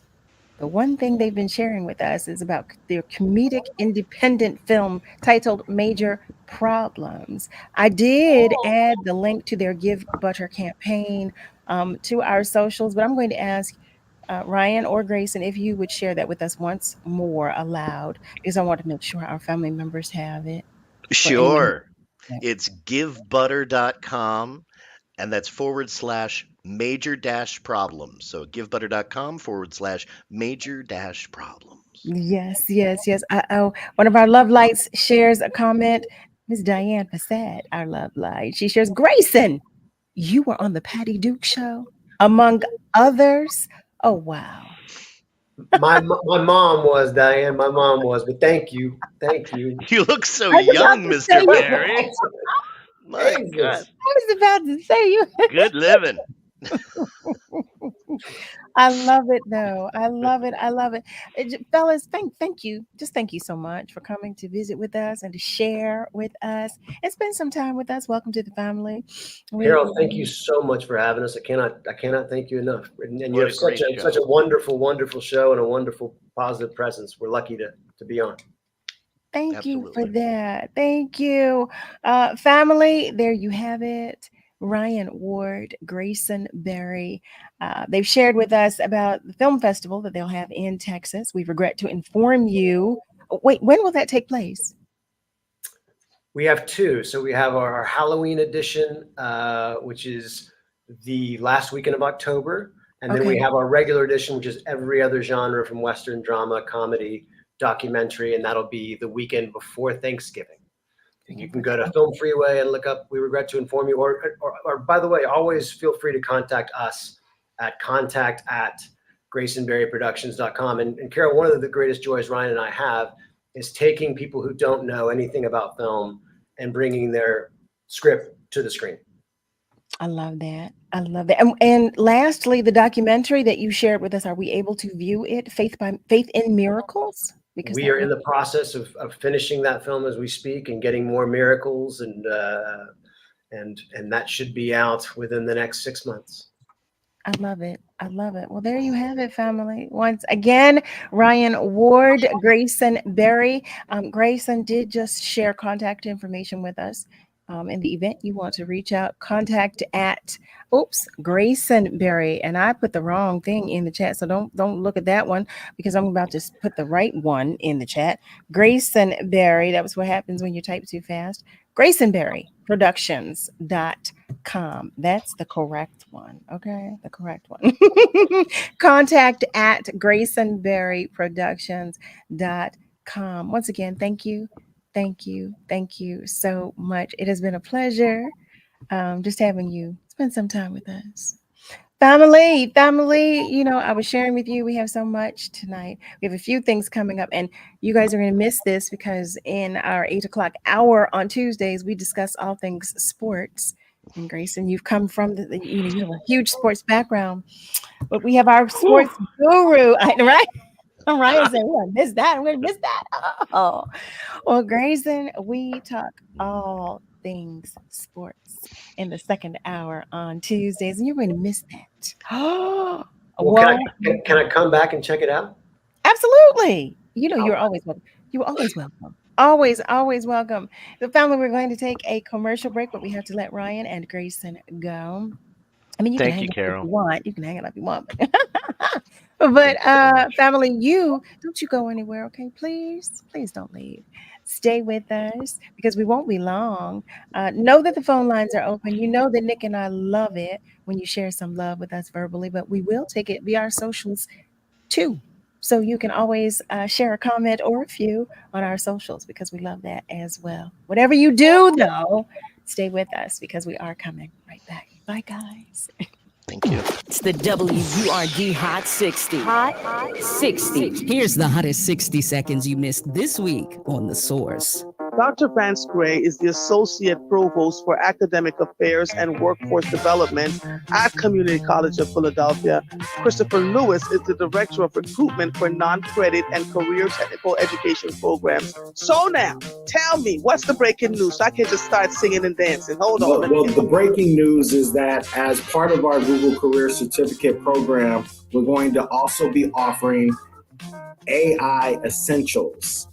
Speaker 8: the one thing they've been sharing with us is about their comedic independent film titled Major Problems. I did add the link to their Give Butter campaign to our socials, but I'm going to ask Ryan or Grayson if you would share that with us once more aloud, because I want to make sure our family members have it.
Speaker 9: Sure. It's givebutter.com, and that's /major-problems. So givebutter.com /major-problems.
Speaker 8: Yes. One of our love lights shares a comment. Ms. Diane Passat, our love light. She shares, Grayson, you were on the Patty Duke show, among others. Oh, wow.
Speaker 10: My mom was, Diane. My mom was, but thank you.
Speaker 9: You look so young, Mr. Berry. My God.
Speaker 8: I was about to say you.
Speaker 9: Good living.
Speaker 8: I love it, though. I love it. Fellas, thank you. Just thank you so much for coming to visit with us and to share with us and spend some time with us. Welcome to the family.
Speaker 10: Carol, thank you so much for having us. I cannot thank you enough. And you have such a wonderful, wonderful show and a wonderful positive presence. We're lucky to be on.
Speaker 8: Thank you for that. Thank you. Family, there you have it. Ryan Ward, Grayson Berry. They've shared with us about the film festival that they'll have in Texas. We regret to inform you. Wait, when will that take place?
Speaker 10: We have two. So we have our Halloween edition, which is the last weekend of October. And then we have our regular edition, which is every other genre from Western drama, comedy, documentary, and that'll be the weekend before Thanksgiving. You can go to Film Freeway and look up We Regret to Inform You, or by the way, always feel free to contact us at contact@GraysonBerryProductions.com. And Carol, one of the greatest joys Ryan and I have is taking people who don't know anything about film and bringing their script to the screen.
Speaker 8: I love that. And lastly, the documentary that you shared with us, are we able to view it, Faith in Miracles?
Speaker 10: Because we are in the process of finishing that film as we speak and getting more miracles, and that should be out within the next 6 months.
Speaker 8: I love it. Well, there you have it, family. Once again, Ryan Ward, Grayson Berry. Grayson did just share contact information with us. In the event you want to reach out, contact at Grayson Berry, and I put the wrong thing in the chat, so don't look at that one, because I'm about to put the right one in the chat. Grayson Berry. That was what happens when you type too fast. Grayson Berry Productions.com. That's the correct one. Okay. The correct one. Contact at GraysonBerryProductions.com. Once again, thank you. Thank you. Thank you so much. It has been a pleasure just having you spend some time with us. Family, I was sharing with you, we have so much tonight. We have a few things coming up, and you guys are going to miss this because in our 8:00 hour on Tuesdays, we discuss all things sports. And Grayson, you've come from you have a huge sports background, but we have our sports guru, right? Ryan said, we're going to miss that. We're going to miss that. Oh, well, Grayson, we talk all things sports in the second hour on Tuesdays, and you're going to miss that.
Speaker 10: Well, can I come back and check it out?
Speaker 8: Absolutely. You're always welcome. You are always welcome. Always welcome. The family, we're going to take a commercial break, but we have to let Ryan and Grayson go. I mean, you can hang up if you want. You can hang it up if you want. But family, don't you go anywhere, okay? Please don't leave. Stay with us because we won't be long. Know that the phone lines are open. You know that Nick and I love it when you share some love with us verbally, but we will take it via our socials too. So you can always share a comment or a few on our socials because we love that as well. Whatever you do, though, stay with us because we are coming right back. Bye, guys.
Speaker 9: Thank you.
Speaker 4: It's the WURD Hot 60. Hot 60. Here's the hottest 60 seconds you missed this week on The Source.
Speaker 1: Dr. Vance Gray is the Associate Provost for Academic Affairs and Workforce Development at Community College of Philadelphia. Christopher Lewis is the Director of Recruitment for Non-Credit and Career Technical Education Programs. So now, tell me, what's the breaking news so I can just start singing and dancing? Hold on.
Speaker 2: Well, the breaking news is that as part of our Google Career Certificate program, we're going to also be offering AI Essentials.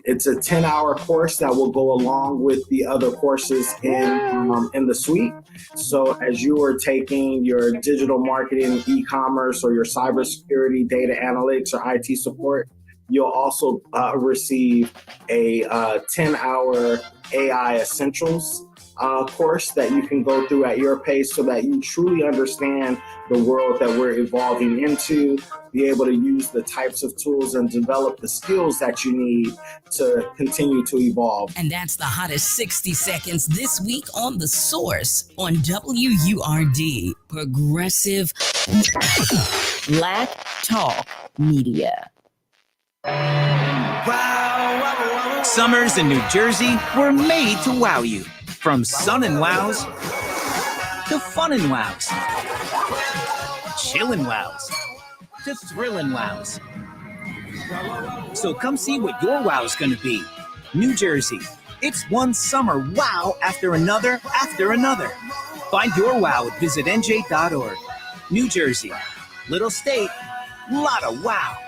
Speaker 2: It's a 10-hour course that will go along with the other courses in the suite. So as you are taking your digital marketing, e-commerce, or your cybersecurity, data analytics, or IT support, you'll also receive a 10-hour AI Essentials course that you can go through at your pace so that you truly understand the world that we're evolving into, be able to use the types of tools and develop the skills that you need to continue to evolve.
Speaker 4: And that's the hottest 60 seconds this week on The Source on WURD, Progressive Black Talk Media.
Speaker 3: Summers in New Jersey were made to wow you. From sun and wows to fun and wows, chillin' wows to thrillin' wows. So come see what your wow's gonna be. New Jersey, it's one summer wow after another after another. Find your wow at visitnj.org. New Jersey, little state, lot of wow.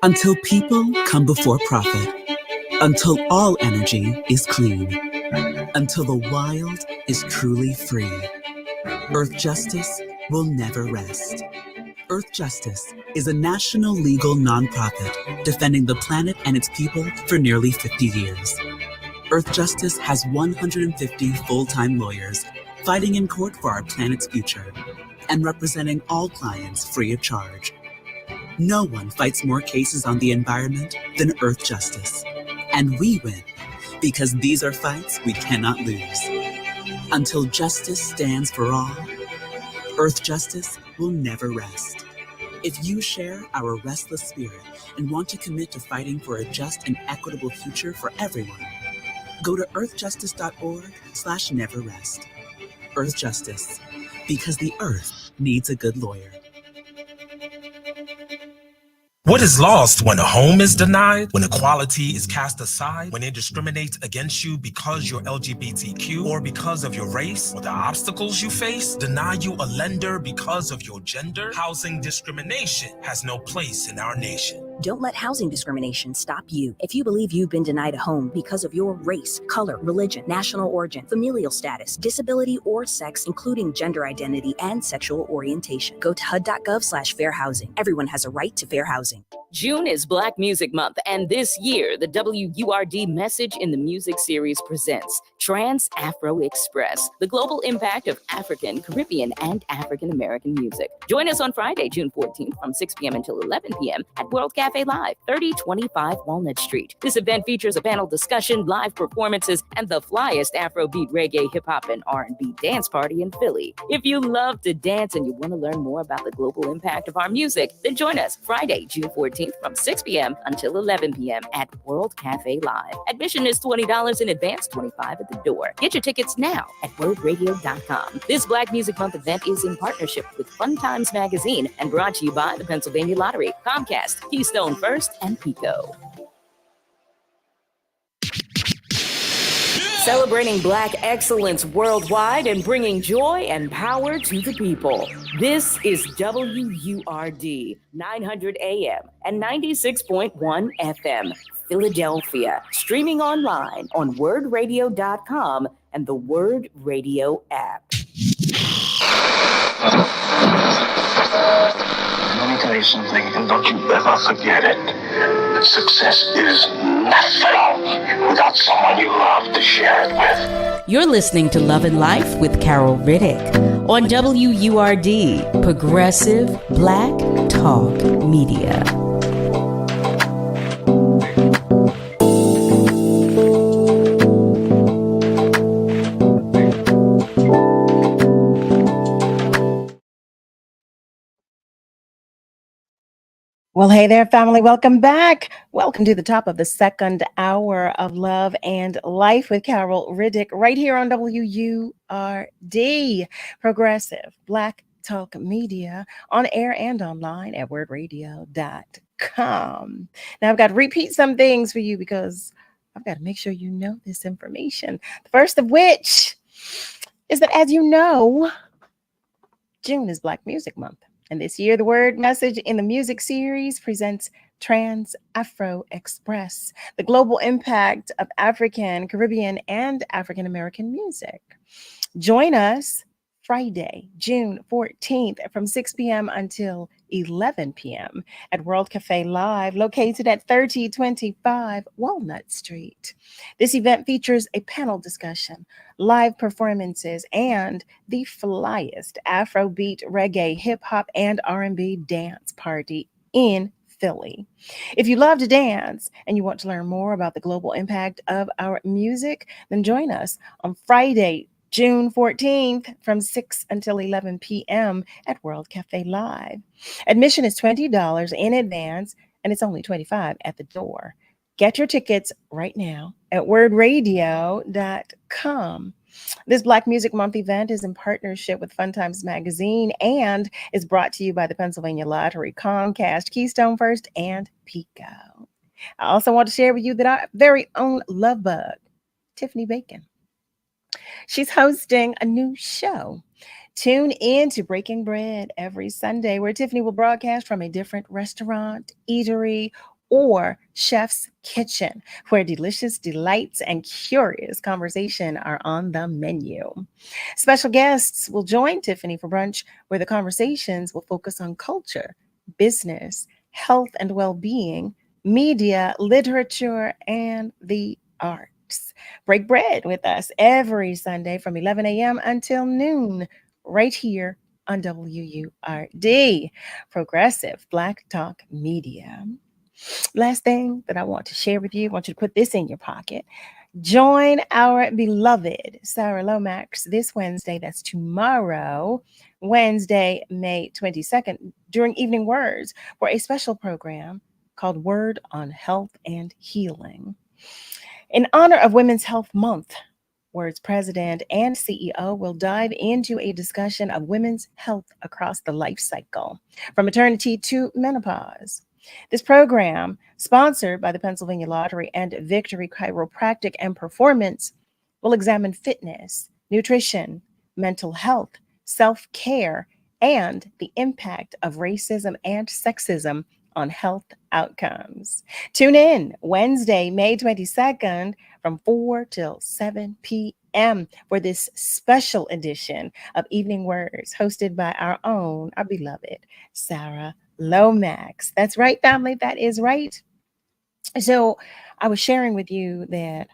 Speaker 5: Until people come before profit. Until all energy is clean. Until the wild is truly free. Earth Justice will never rest. Earth Justice is a national legal nonprofit defending the planet and its people for nearly 50 years. Earth Justice has 150 full-time lawyers fighting in court for our planet's future and representing all clients free of charge. No one fights more cases on the environment than Earth Justice. And we win because these are fights we cannot lose. Until justice stands for all, Earth Justice will never rest. If you share our restless spirit and want to commit to fighting for a just and equitable future for everyone, go to earthjustice.org/neverrest. Earth Justice, because the earth needs a good lawyer.
Speaker 6: What is lost when a home is denied, when equality is cast aside, when it discriminates against you because you're LGBTQ or because of your race, or the obstacles you face deny you a lender because of your gender? Housing discrimination has no place in our nation.
Speaker 7: Don't let housing discrimination stop you. If you believe you've been denied a home because of your race, color, religion, national origin, familial status, disability, or sex, including gender identity and sexual orientation, go to HUD.gov/fair housing. Everyone has a right to fair housing.
Speaker 24: June is Black Music Month, and this year, the WURD Message in the Music series presents Trans-Afro Express, the global impact of African, Caribbean, and African American music. Join us on Friday, June 14th from 6 p.m. until 11 p.m. at World Cafe Live, 3025 Walnut Street. This event features a panel discussion, live performances, and the flyest Afrobeat, reggae, hip-hop, and R&B dance party in Philly. If you love to dance and you want to learn more about the global impact of our music, then join us Friday, June 14th from 6 p.m. until 11 p.m. at World Cafe Live. Admission is $20 in advance, $25 at the door. Get your tickets now at wordradio.com. This Black Music Month event is in partnership with Fun Times Magazine and brought to you by the Pennsylvania Lottery, Comcast, Keystone First, and Pico. Celebrating Black excellence worldwide and bringing joy and power to the people. This is WURD 900 AM and 96.1 FM, Philadelphia. Streaming online on wordradio.com and the Word Radio app.
Speaker 25: Let me tell you something, and don't you ever forget it. Success is nothing without someone you love to share it with.
Speaker 4: You're listening to Love and Life with Carol Riddick on WURD, Progressive Black Talk Media.
Speaker 8: Well, hey there, family. Welcome back. Welcome to the top of the second hour of Love and Life with Carol Riddick right here on WURD, Progressive Black Talk Media, on air and online at wordradio.com. Now, I've got to repeat some things for you because I've got to make sure you know this information. The first of which is that, as you know, June is Black Music Month. And this year, the word message in the music series presents Trans-Afro Express, the global impact of African, Caribbean, and African American music. Join us Friday, June 14th from 6 p.m. until 11 p.m. at World Cafe Live, located at 3025 Walnut Street. This event features a panel discussion, live performances, and the flyest Afrobeat, reggae, hip-hop, and R&B dance party in Philly. If you love to dance and you want to learn more about the global impact of our music, then join us on Friday, June 14th from 6 until 11 p.m. at World Cafe Live. Admission is $20 in advance, and it's only $25 at the door. Get your tickets right now at wordradio.com. This Black Music Month event is in partnership with Fun Times Magazine and is brought to you by the Pennsylvania Lottery, Comcast, Keystone First, and Pico. I also want to share with you that our very own love bug, Tiffany Bacon, she's hosting a new show. Tune in to Breaking Bread every Sunday, where Tiffany will broadcast from a different restaurant, eatery, or chef's kitchen, where delicious delights and curious conversation are on the menu. Special guests will join Tiffany for brunch, where the conversations will focus on culture, business, health and well-being, media, literature, and the arts. Break bread with us every Sunday from 11 a.m. until noon, right here on WURD, Progressive Black Talk Media. Last thing that I want to share with you, I want you to put this in your pocket. Join our beloved Sarah Lomax this Wednesday, that's tomorrow, Wednesday, May 22nd, during Evening Words, for a special program called Word on Health and Healing. In honor of Women's Health Month, Word's president and CEO will dive into a discussion of women's health across the life cycle, from maternity to menopause. This program, sponsored by the Pennsylvania Lottery and Victory Chiropractic and Performance, will examine fitness, nutrition, mental health, self-care, and the impact of racism and sexism on health outcomes. Tune in Wednesday, May 22nd from 4 till 7 p.m. for this special edition of Evening Words hosted by our beloved Sarah Lomax. That's right, family. That is right. So I was sharing with you that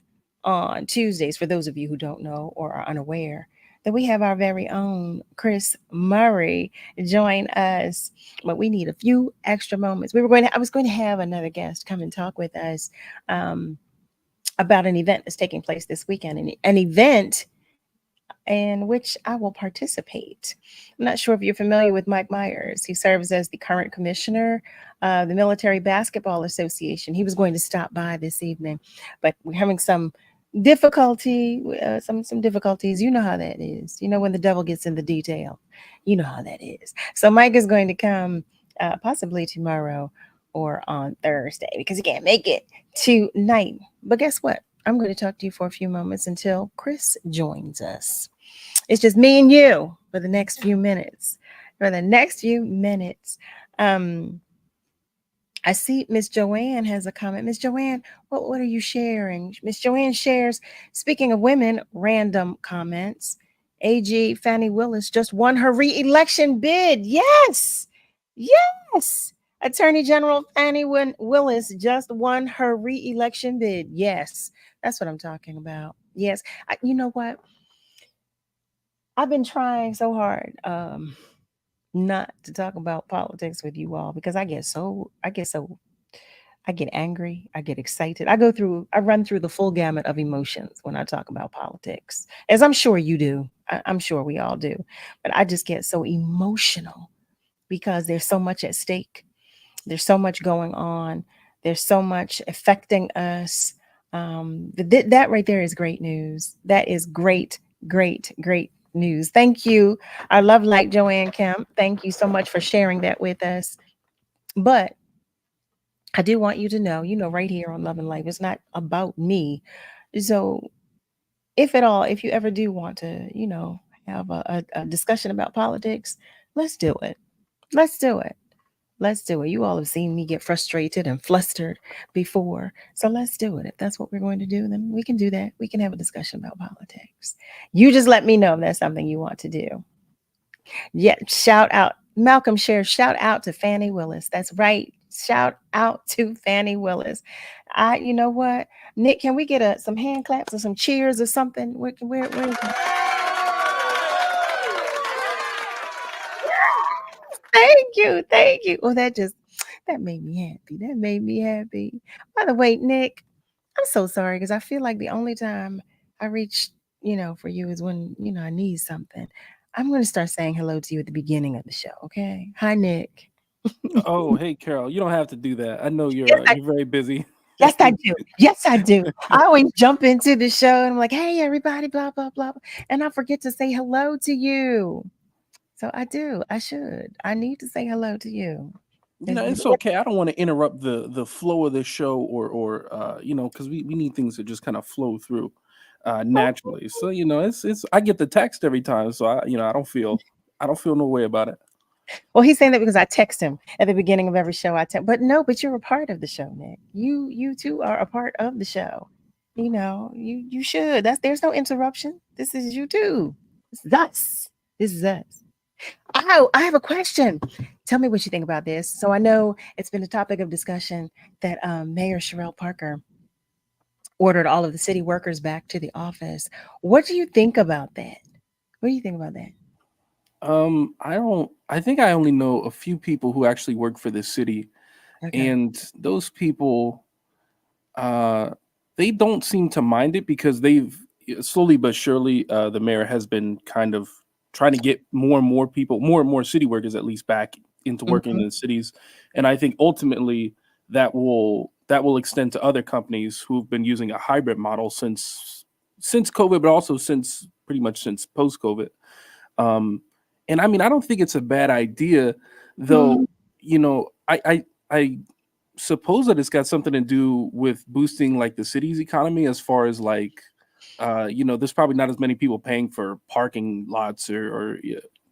Speaker 8: on Tuesdays, for those of you who don't know or are unaware, that we have our very own Chris Murray join us, but we need a few extra moments. I was going to have another guest come and talk with us about an event that's taking place this weekend, an event in which I will participate. I'm not sure if you're familiar with Mike Meyers. He serves as the current commissioner of the Military Basketball Association. He was going to stop by this evening, but we're having some difficulty, some difficulties. You know how that is. You know, when the devil gets in the detail, you know how that is. So Mike is going to come possibly tomorrow or on Thursday because he can't make it tonight. But guess what? I'm going to talk to you for a few moments until Chris joins us. It's just me and you for the next few minutes. I see Miss Joanne has a comment. Miss Joanne, what are you sharing? Miss Joanne shares, speaking of women, random comments. AG Fannie Willis just won her re-election bid. Yes. Attorney General Fannie Willis just won her re-election bid. Yes, that's what I'm talking about. Yes. You know what? I've been trying so hard not to talk about politics with you all because I get angry, I get excited. I run through the full gamut of emotions when I talk about politics, as I'm sure you do. I'm sure we all do. But I just get so emotional because there's so much at stake. There's so much going on. There's so much affecting us. That right there is great news. That is great news. Thank you. I love like Joanne Kemp. Thank you so much for sharing that with us. But I do want you to know, right here on Love and Life, it's not about me. So if you ever do want to, have a discussion about politics, let's do it. Let's do it. You all have seen me get frustrated and flustered before. So let's do it. If that's what we're going to do, then we can do that. We can have a discussion about politics. You just let me know if that's something you want to do. Yeah, shout out. Malcolm shares, shout out to Fannie Willis. That's right. Shout out to Fannie Willis. You know what? Nick, can we get some hand claps or some cheers or something? Where is it? Thank you. Oh, that made me happy. By the way, Nick, I'm so sorry because I feel like the only time I reach, for you is when, I need something. I'm going to start saying hello to you at the beginning of the show. Okay. Hi, Nick.
Speaker 13: Oh, hey, Carol, you don't have to do that. I know you're very busy.
Speaker 8: Yes, I do. I always jump into the show and I'm like, hey, everybody, blah, blah, blah. And I forget to say hello to you. So I do. I should. I need to say hello to you.
Speaker 13: It's okay. I don't want to interrupt the flow of the show or because we need things to just kind of flow through naturally. So it's I get the text every time, so I don't feel no way about it.
Speaker 8: Well, he's saying that because I text him at the beginning of every show. But you're a part of the show, Nick. You too are a part of the show. You should. There's no interruption. This is you too. This is us. Oh, I have a question. Tell me what you think about this. So I know it's been a topic of discussion that Mayor Sherelle Parker ordered all of the city workers back to the office. What do you think about that?
Speaker 13: I think I only know a few people who actually work for the city. Okay. And those people, they don't seem to mind it because they've slowly but surely, the mayor has been kind of trying to get more and more city workers at least back into working in the cities. And I think ultimately that will extend to other companies who've been using a hybrid model since COVID, but also pretty much since post-COVID. And I mean, I don't think it's a bad idea, though. I suppose that it's got something to do with boosting like the city's economy as far as like, there's probably not as many people paying for parking lots or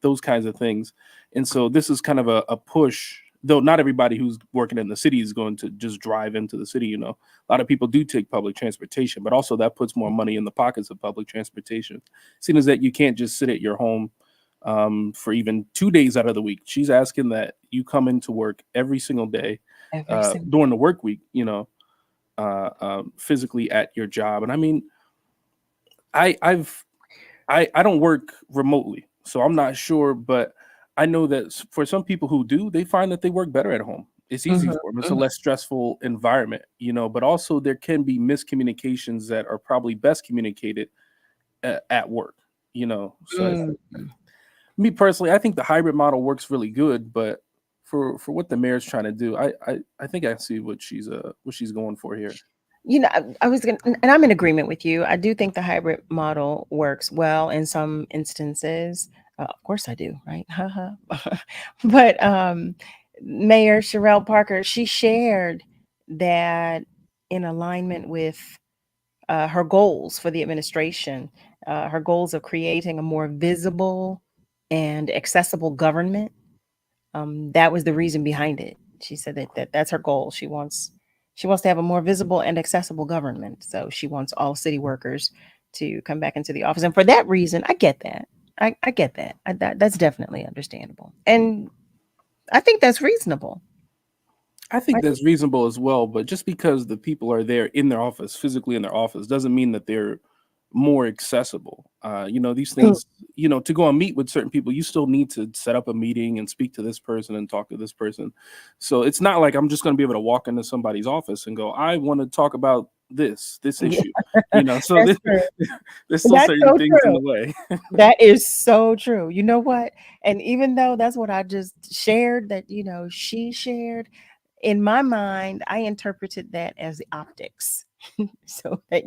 Speaker 13: those kinds of things. And so this is kind of a push though not everybody who's working in the city is going to just drive into the city. A lot of people do take public transportation, but also that puts more money in the pockets of public transportation. Seeing as that you can't just sit at your home for even 2 days out of the week. She's asking that you come into work every single day during the work week, physically at your job. And I mean, I don't work remotely, so I'm not sure, but I know that for some people who do, they find that they work better at home. It's easy for them. It's a less stressful environment, but also there can be miscommunications that are probably best communicated at work, So me personally, I think the hybrid model works really good, but for what the mayor's trying to do, I think I see what she's going for here.
Speaker 8: I was going to, and I'm in agreement with you. I do think the hybrid model works well in some instances. Of course I do, right? But Mayor Sherelle Parker, she shared that in alignment with her goals for the administration, her goals of creating a more visible and accessible government. That was the reason behind it. She said that's her goal. She wants to have a more visible and accessible government. So she wants all city workers to come back into the office. And for that reason, I get that. I get that. That's definitely understandable. And I think that's reasonable.
Speaker 13: I think that's reasonable as well. But just because the people are there in their office, physically in their office, doesn't mean that they're more accessible. These things, to go and meet with certain people, you still need to set up a meeting and speak to this person and talk to this person. So it's not like I'm just going to be able to walk into somebody's office and go, I want to talk about this issue. So there's still certain things in the way.
Speaker 8: That is so true. You know what? And even though that's what I just shared, that she shared, in my mind, I interpreted that as the optics. So that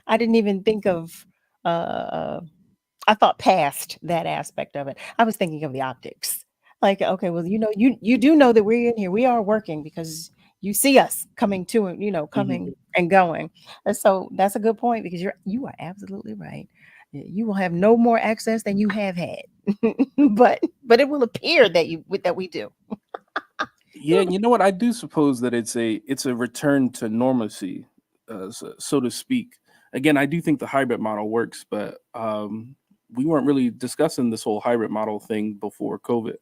Speaker 8: I didn't even think of I thought past that aspect of it. I was thinking of the optics. Like, okay, well, you do know that we're in here. We are working because you see us coming to and coming and going. And so that's a good point, because you are absolutely right. You will have no more access than you have had. but it will appear that we do.
Speaker 13: Yeah, you know what? I do suppose that it's a return to normalcy, so to speak. Again, I do think the hybrid model works, but we weren't really discussing this whole hybrid model thing before COVID,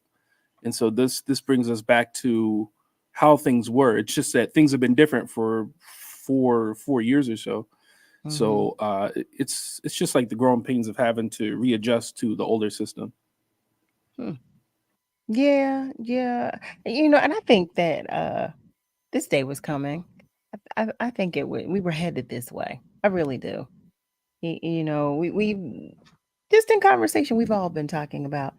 Speaker 13: and so this brings us back to how things were. It's just that things have been different for 4 years or so. So it's just like the growing pains of having to readjust to the older system.
Speaker 8: Yeah. And I think that this day was coming. I think we were headed this way. I really do. We just in conversation, we've all been talking about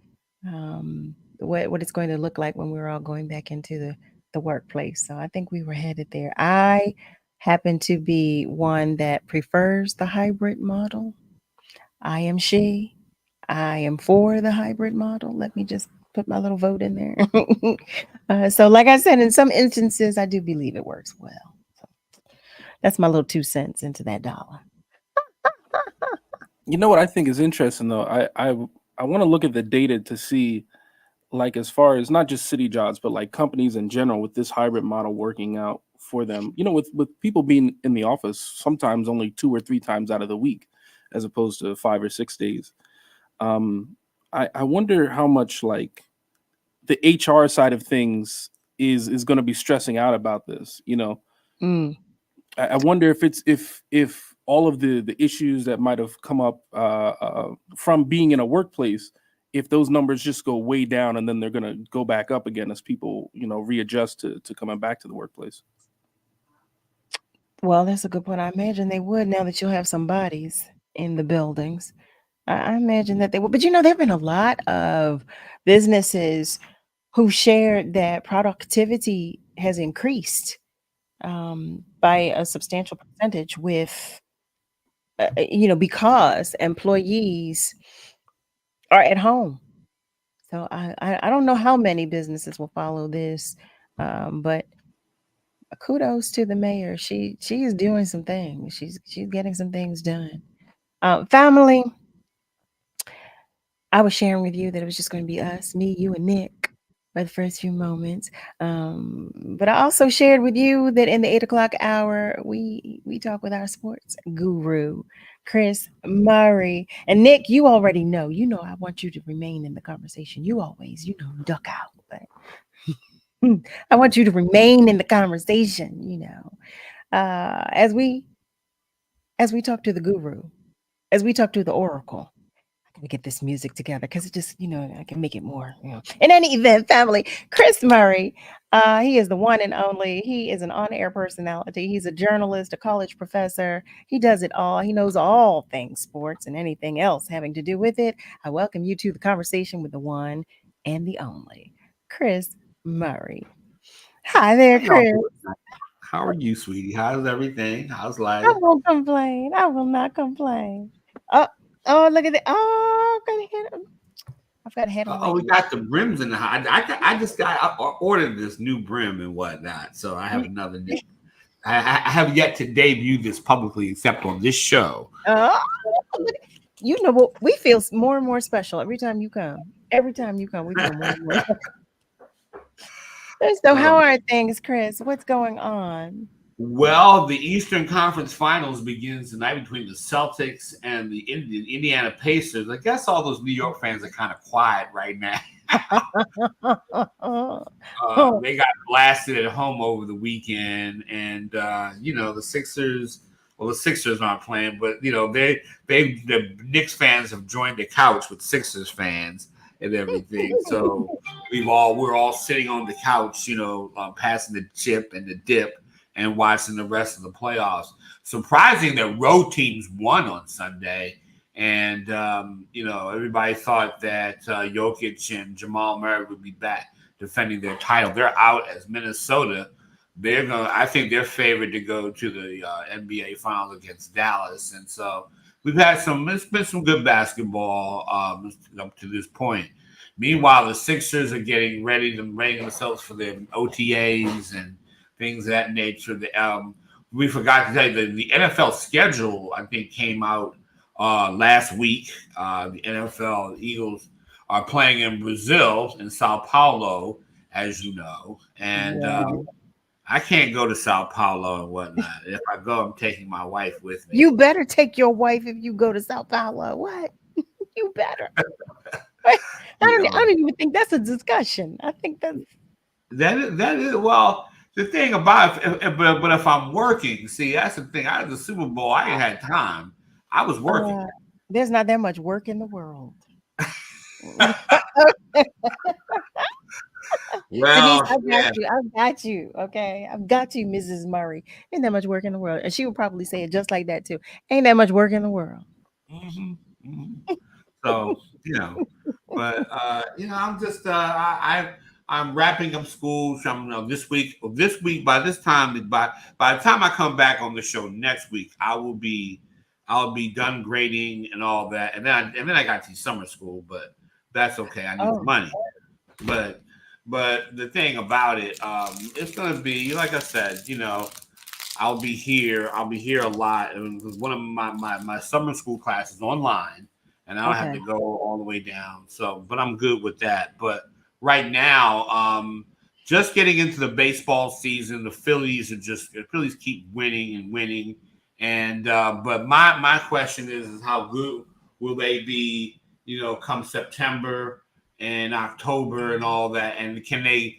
Speaker 8: what it's going to look like when we're all going back into the workplace. So I think we were headed there. I happen to be one that prefers the hybrid model. I am for the hybrid model. Let me just put my little vote in there. So like I said, in some instances, I do believe it works well. So that's my little 2 cents into that dollar.
Speaker 13: You know what I think is interesting, though? I want to look at the data to see, like, as far as not just city jobs, but like companies in general, with this hybrid model working out for them, with people being in the office sometimes only 2 or 3 times out of the week, as opposed to 5 or 6 days. I wonder how much, like, the HR side of things is going to be stressing out about this. I wonder if all of the issues that might have come up from being in a workplace, if those numbers just go way down and then they're going to go back up again as people, readjust to coming back to the workplace.
Speaker 8: Well, that's a good point. I imagine they would, now that you'll have some bodies in the buildings. I imagine that they would. But there have been a lot of businesses who shared that productivity has increased by a substantial percentage with, because employees are at home. So I don't know how many businesses will follow this, but kudos to the mayor. She is doing some things. She's getting some things done. Family, I was sharing with you that it was just going to be us, me, you, and Nick. for the first few moments. But I also shared with you that in the 8 o'clock hour, we talk with our sports guru, Chris Murray. And Nick, you already know. You know I want you to remain in the conversation. You always, duck out. But I want you to remain in the conversation, as we talk to the guru, as we talk to the oracle. We get this music together because it just, I can make it more. In any event, family, Chris Murray, he is the one and only. He is an on-air personality. He's a journalist, a college professor. He does it all. He knows all things sports and anything else having to do with it. I welcome you to the conversation with the one and the only, Chris Murray. Hi there, Chris.
Speaker 14: How are you, sweetie? How's everything? How's life?
Speaker 8: I won't complain. I will not complain. Oh, look at that. Oh, I've got a head on.
Speaker 14: Oh, we got the brims in the house. I ordered this new brim and whatnot. So I have another new. I have yet to debut this publicly except on this show.
Speaker 8: You know what? We feel more and more special every time you come. Every time you come, we feel more and more special. So how are things, Chris? What's going on?
Speaker 14: Well, the Eastern Conference Finals begins tonight between the Celtics and the Indiana Pacers. I guess all those New York fans are kind of quiet right now. They got blasted at home over the weekend, and the Sixers. Well, the Sixers aren't playing, but the Knicks fans have joined the couch with Sixers fans and everything. So we're all sitting on the couch, passing the chip and the dip and watching the rest of the playoffs. Surprising that road teams won on Sunday. And, everybody thought that Jokic and Jamal Murray would be back defending their title. They're out as Minnesota. I think they're favored to go to the NBA Finals against Dallas. And so it's been some good basketball up to this point. Meanwhile, the Sixers are getting ready themselves for their OTAs and things of that nature. We forgot to tell you the NFL schedule, I think, came out last week. The NFL Eagles are playing in Brazil, in Sao Paulo, as you know. And I can't go to Sao Paulo and whatnot. If I go, I'm taking my wife with me.
Speaker 8: You better take your wife if you go to Sao Paulo. What? You better. I don't even think that's a discussion. I think
Speaker 14: that is well. The thing about but if I'm working, see, that's the thing. I had the Super Bowl. I ain't had time. I was working.
Speaker 8: There's not that much work in the world.
Speaker 14: Well,
Speaker 8: Denise, I've got you. Okay, I've got you, Mrs. Murray. Ain't that much work in the world, and she would probably say it just like that too. Ain't that much work in the world.
Speaker 14: Mm-hmm. Mm-hmm. So but I'm just I'm wrapping up school. So this week by the time I come back on the show next week, I'll be done grading and all that, and then I got to summer school, but that's okay. I need the money, but the thing about it, it's gonna be like I said, I'll be here a lot, and one of my summer school classes online, and I don't have to go all the way down. So, but I'm good with that. But right now, just getting into the baseball season, the Phillies keep winning and winning. And but my question is how good will they be, come September and October and all that? And can they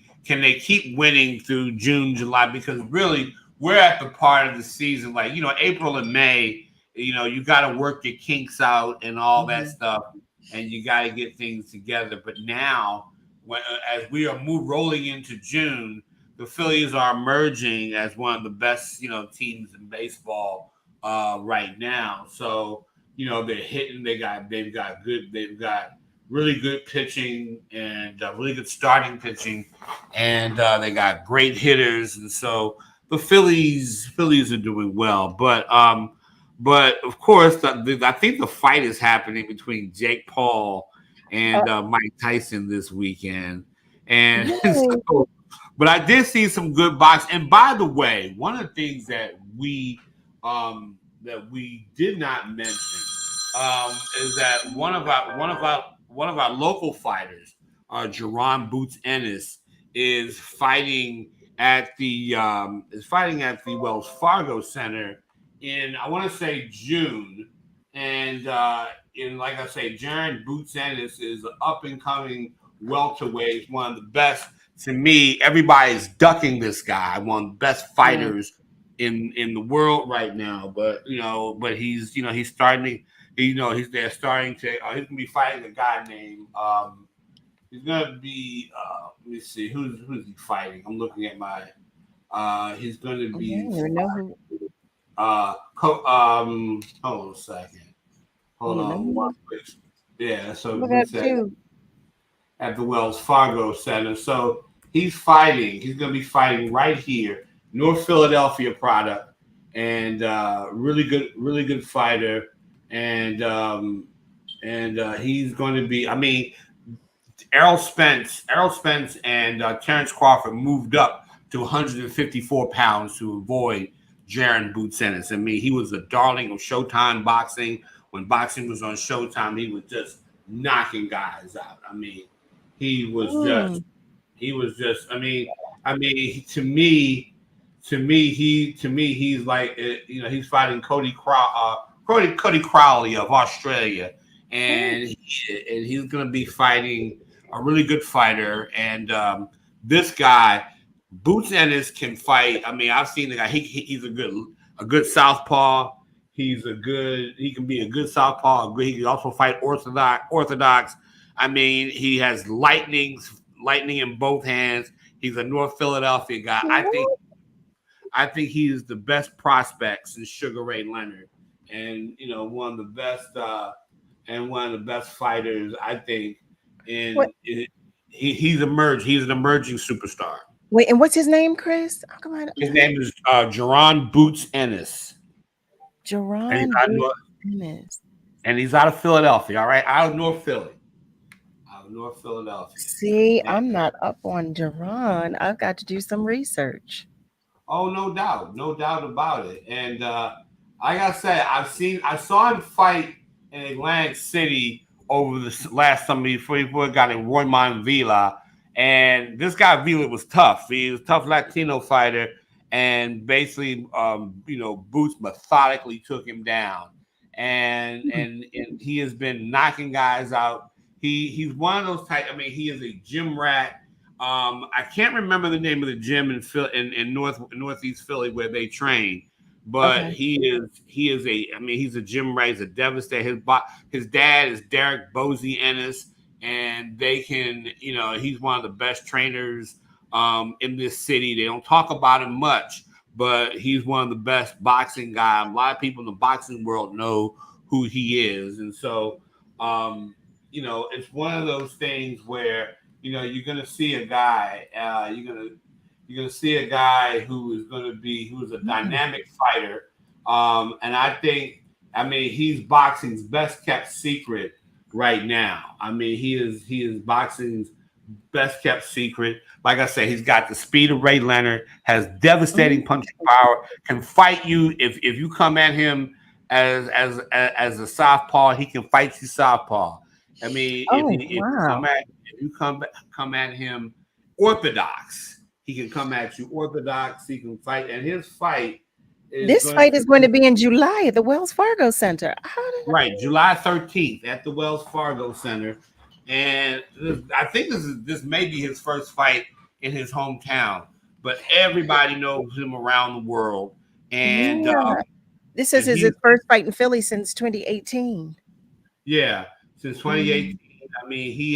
Speaker 14: keep winning through June, July? Because really we're at the part of the season, like, April and May, you got to work your kinks out and all that stuff, and you got to get things together. But now, as we are rolling into June, the Phillies are emerging as one of the best, teams in baseball right now. So, they're hitting. They've got really good pitching and really good starting pitching, and they got great hitters. And so the Phillies are doing well. But of course, I think the fight is happening between Jake Paul and Mike Tyson this weekend. And so, but I did see some good boxing. And by the way, one of the things that we did not mention is that one of our local fighters Jerron Boots Ennis, is fighting at the Wells Fargo Center in, I want to say, June. And like I say, Jaron Boots Ennis is an up and coming welterweight, one of the best. To me, everybody's ducking this guy, one of the best fighters in the world right now. But he's starting to, they're starting to. He's gonna be fighting a guy named. He's gonna be. Let me see, who's he fighting? I'm looking at my. He's gonna be. Hold on a second. Hold on. Yeah, so at the Wells Fargo Center. So he's fighting. He's going to be fighting right here, North Philadelphia product, and really good fighter. And he's going to be. I mean, Errol Spence and Terrence Crawford moved up to 154 pounds to avoid Jaron Boots Ennis. I mean, he was a darling of Showtime boxing. When boxing was on Showtime, he was just knocking guys out. I mean, he was just. I mean, to me, he's like, he's fighting Cody Crowley of Australia, and he's going to be fighting a really good fighter. And this guy, Boots Ennis, can fight. I mean, I've seen the guy. He's a good southpaw. He can be a good southpaw. He can also fight orthodox. I mean, he has lightning in both hands. He's a North Philadelphia guy. I think he is the best prospect since Sugar Ray Leonard, and one of the best fighters. I think. He's emerged. He's an emerging superstar.
Speaker 8: Wait, and what's his name, Chris? Oh, come on.
Speaker 14: His name is Jerron Boots Ennis.
Speaker 8: Jerron Boots Ennis.
Speaker 14: And he's out of Philadelphia, all right? Out of North Philly. Out of North Philadelphia.
Speaker 8: See, I'm not up on Jerron. I've got to do some research.
Speaker 14: Oh, no doubt. No doubt about it. And like I said, I saw him fight in Atlantic City over the last summer before he got in Roymond Villa. And this guy Villa was tough. He was a tough Latino fighter. And basically, Boots methodically took him down, and he has been knocking guys out. He's one of those type. I mean, he is a gym rat. I can't remember the name of the gym in Northeast Philly where they train, but he's a gym rat. He's a devastator. His dad is Derek Bozy Ennis, and they can, he's one of the best trainers in this city. They don't talk about him much, but he's one of the best boxing guys. A lot of people in the boxing world know who he is. And so, it's one of those things where, you're going to see a guy, you're going to see a guy who's a dynamic fighter. And I think, he's boxing's best kept secret right now. I mean, he is boxing's best kept secret. Like I said, he's got the speed of Ray Leonard, has devastating punching power, can fight you if you come at him as a southpaw, he can fight you southpaw. I mean, if you come at him orthodox, he can come at you orthodox. He can fight, and his fight.
Speaker 8: This fight is going to be in July at the Wells Fargo Center.
Speaker 14: Right, July 13th at the Wells Fargo Center. And I think this may be his first fight in his hometown, but everybody knows him around the world. And
Speaker 8: this is his first fight in Philly since 2018.
Speaker 14: Yeah, since 2018. I mean, he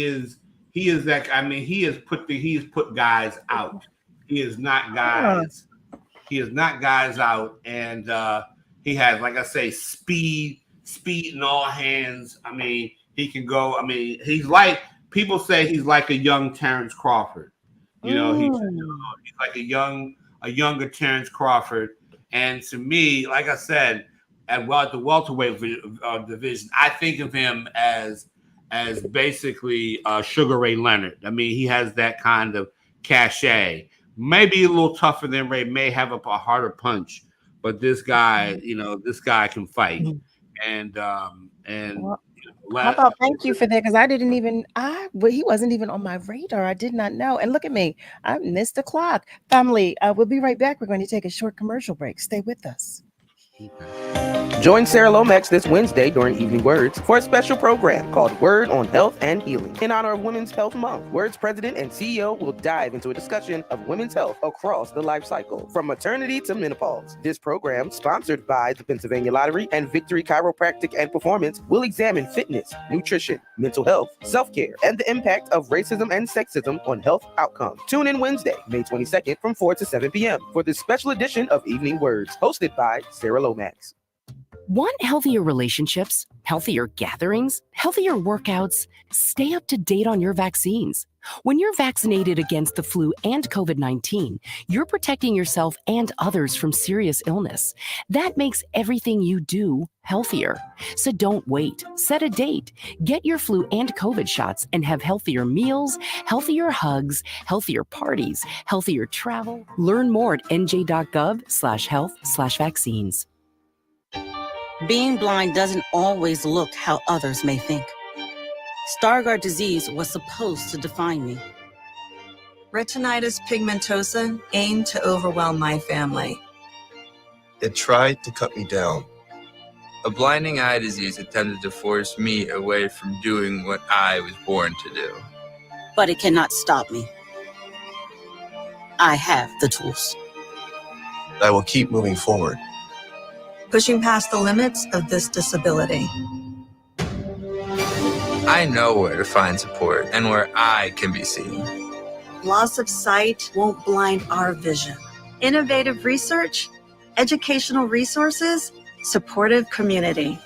Speaker 14: has put guys out. He is not guys. He is not guys out, and he has, like I say, speed in all hands. I mean, he can go. I mean, people say he's like a young Terrence Crawford. He's like a younger Terrence Crawford. And to me, like I said, at the welterweight division, I think of him as basically Sugar Ray Leonard. I mean, he has that kind of cachet. Maybe a little tougher than Ray, may have a harder punch, but this guy can fight. And
Speaker 8: How about thank you for that? Because I didn't even, he wasn't even on my radar. I did not know. And look at me, I missed the clock. Family, we'll be right back. We're going to take a short commercial break. Stay with us.
Speaker 11: Join Sarah Lomax this Wednesday during Evening Words for a special program called Word on Health and Healing. In honor of Women's Health Month, Word's president and CEO will dive into a discussion of women's health across the life cycle, from maternity to menopause. This program, sponsored by the Pennsylvania Lottery and Victory Chiropractic and Performance, will examine fitness, nutrition, mental health, self-care, and the impact of racism and sexism on health outcomes. Tune in Wednesday, May 22nd from 4 to 7 p.m. for this special edition of Evening Words, hosted by Sarah Lomax.
Speaker 15: Want healthier relationships, healthier gatherings, healthier workouts? Stay up to date on your vaccines. When you're vaccinated against the flu and COVID-19, you're protecting yourself and others from serious illness. That makes everything you do healthier. So don't wait. Set a date. Get your flu and COVID shots and have healthier meals, healthier hugs, healthier parties, healthier travel. Learn more at nj.gov/health/vaccines.
Speaker 16: Being blind doesn't always look how others may think. Stargardt disease was supposed to define me.
Speaker 17: Retinitis pigmentosa aimed to overwhelm my family.
Speaker 18: It tried to cut me down. A blinding eye disease attempted to force me away from doing what I was born to do.
Speaker 16: But it cannot stop me. I have the tools.
Speaker 18: I will keep moving forward.
Speaker 17: Pushing past the limits of this disability.
Speaker 18: I know where to find support and where I can be seen.
Speaker 17: Loss of sight won't blind our vision. Innovative research, educational resources, supportive community.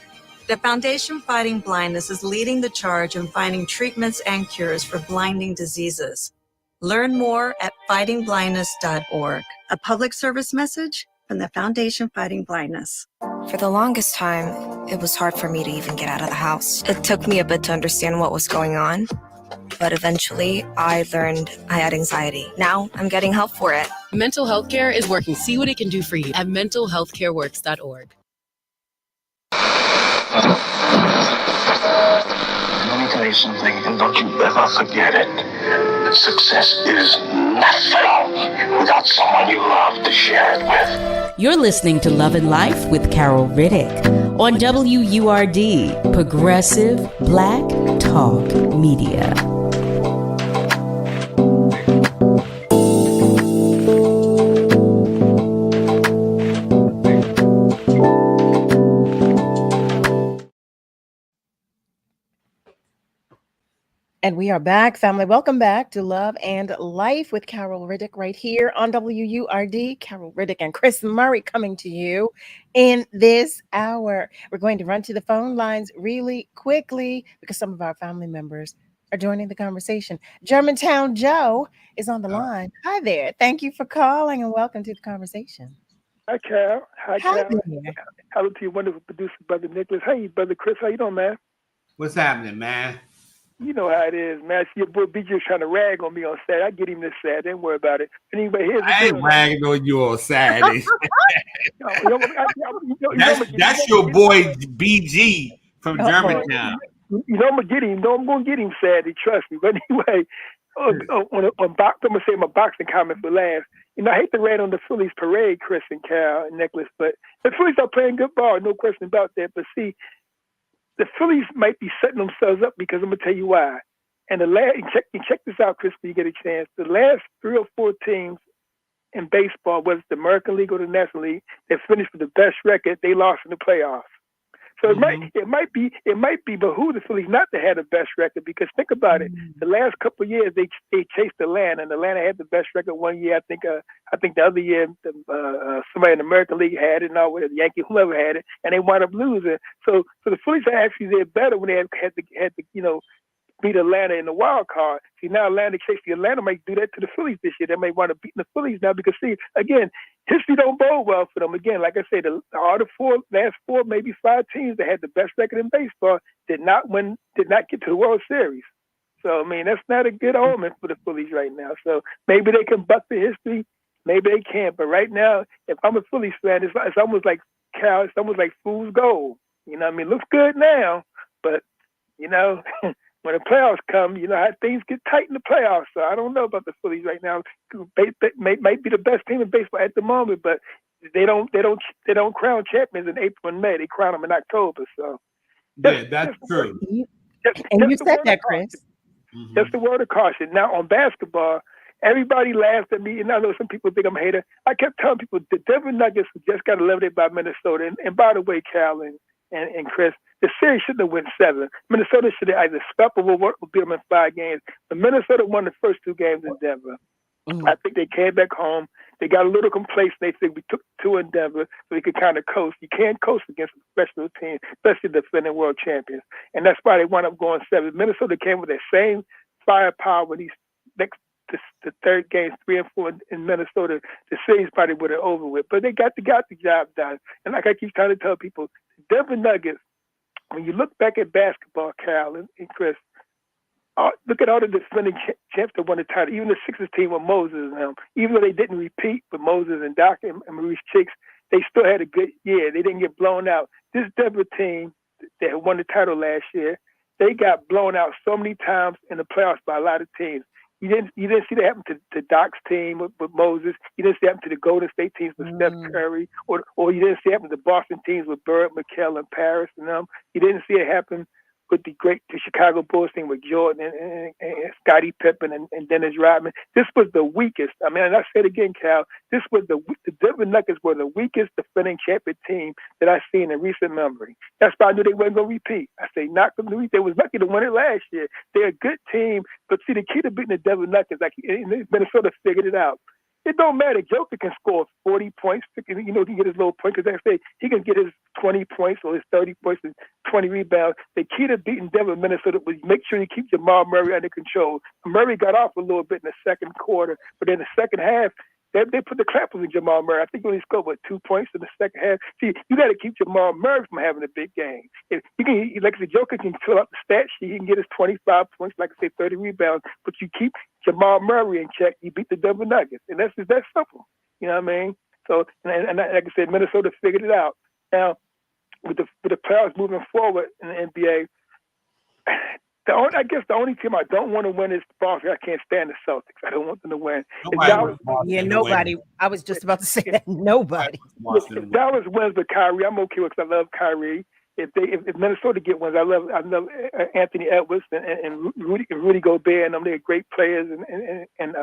Speaker 17: The Foundation Fighting Blindness is leading the charge in finding treatments and cures for blinding diseases. Learn more at fightingblindness.org. A public service message from the Foundation Fighting Blindness.
Speaker 26: For the longest time, it was hard for me to even get out of the house. It took me a bit to understand what was going on, but eventually I learned I had anxiety. Now I'm getting help for it.
Speaker 27: Mental health care is working. See what it can do for you at mentalhealthcareworks.org.
Speaker 25: Let me tell you something, and don't you ever forget it. Success is nothing without someone you love to share it with.
Speaker 4: You're listening to Love and Life with Carol Riddick on WURD, Progressive Black Talk Media.
Speaker 8: And we are back, family. Welcome back to Love and Life with Carol Riddick right here on WURD. Carol Riddick and Chris Murray coming to you in this hour. We're going to run to the phone lines really quickly because some of our family members are joining the conversation. Germantown Joe is on the line. Hi there. Thank you for calling and welcome to the conversation.
Speaker 28: Hi, Carol. Hi, Carol.
Speaker 8: There.
Speaker 28: Hello to your wonderful producer, Brother Nicholas. Hey, Brother Chris. How you doing, man?
Speaker 14: What's happening, man?
Speaker 28: You know how it is, man. See, your boy BJ trying to rag on me on Saturday. I get him this Saturday. Don't worry about it. Anyway, here's the
Speaker 14: I ain't
Speaker 28: deal.
Speaker 14: ragging on you on Saturday.
Speaker 28: That's
Speaker 14: That's your boy BG from Germantown.
Speaker 28: You know I'm gonna get him. No, I'm gonna get him Saturday. Trust me. But anyway, I'm gonna say my boxing comment for last. You know, I hate to rant on the Phillies parade, Chris and Cal and Nicholas, but the Phillies are playing good ball. No question about that. But see, the Phillies might be setting themselves up because I'm gonna tell you why. And check this out, Chris, when you get a chance. The last 3 or 4 teams in baseball, whether it's the American League or the National League, that finished with the best record, they lost in the playoffs. So it might behoove the Phillies not to have the best record, because think about it. The last couple of years they chased Atlanta, and Atlanta had the best record one year. I think the other year somebody in the American League had it, and the Yankees, whoever had it, and they wound up losing. So the Phillies are actually did better when they had to beat Atlanta in the wild card. See, now Atlanta might do that to the Phillies this year. They may want to beat the Phillies now because, see, again, history don't bode well for them. Again, like I said, the last 4, maybe 5 teams that had the best record in baseball did not get to the World Series. So, I mean, that's not a good omen for the Phillies right now. So maybe they can buck the history, maybe they can't. But right now, if I'm a Phillies fan, it's almost like fool's gold. You know what I mean? It looks good now, but you know, when the playoffs come, you know how things get tight in the playoffs. So I don't know about the Phillies right now. Might be the best team in baseball at the moment, but they don't crown champions in April and May. They crown them in October. So
Speaker 14: yeah, that's true.
Speaker 8: And you said that, Chris.
Speaker 28: Just a word of caution. Now on basketball, everybody laughed at me, and I know some people think I'm a hater. I kept telling people the Denver Nuggets just got eliminated by Minnesota. And by the way, Cal and Chris, the series shouldn't have went 7. Minnesota should have either swept or beat them in 5 games. But Minnesota won the first 2 games in Denver. I think they came back home. They got a little complacent. They said we took 2 in Denver so we could kind of coast. You can't coast against a professional team, especially the defending world champions. And that's why they wound up going 7. Minnesota came with that same firepower with these next the third game, 3 and 4 in Minnesota. The series probably would have over with. But they got the job done. And like I keep trying to tell people, the Denver Nuggets, when you look back at basketball, Cal and Chris, look at all the defending champs that won the title. Even the Sixers team with Moses and them, even though they didn't repeat with Moses and Doc and Maurice Cheeks, they still had a good year. They didn't get blown out. This Denver team that won the title last year, they got blown out so many times in the playoffs by a lot of teams. You didn't see that happen to Doc's team with Moses. You didn't see it happen to the Golden State teams with Steph Curry, or you didn't see it happen to the Boston teams with Bird, McHale, and Paris and them. You didn't see it happen with the Chicago Bulls team with Jordan and Scottie Pippen and Dennis Rodman. This was the weakest. I mean, and I said again, Cal, this was the Denver Nuggets were the weakest defending champion team that I've seen in recent memory. That's why I knew they weren't going to repeat. I say not going to repeat. They was lucky to win it last year. They're a good team, but see, the key to beating the Denver Nuggets, like Minnesota figured it out. It don't matter. Joker can score 40 points. You know, he can get his little point because they say he can get his 20 points or his 30 points and 20 rebounds. The key to beating Denver, Minnesota was make sure you keep Jamal Murray under control. Murray got off a little bit in the second quarter, but in the second half, they put the clappers in Jamal Murray. I think he only scored 2 points in the second half. See, you got to keep Jamal Murray from having a big game. If you can, like the Joker can fill out the stat sheet, he can get his 25 points, like I say, 30 rebounds. But you keep Jamal Murray in check, you beat the Denver Nuggets, and that's simple. You know what I mean? So, and like I said, Minnesota figured it out. Now, with the playoffs moving forward in the NBA, I guess the only team I don't want to win is Boston. I can't stand the Celtics. I don't want them to win.
Speaker 8: Nobody. I was just about to say that. Nobody.
Speaker 28: If Dallas wins with Kyrie, I'm okay with because I love Kyrie. If Minnesota get wins, I love Anthony Edwards and Rudy Gobert and them. They're great players and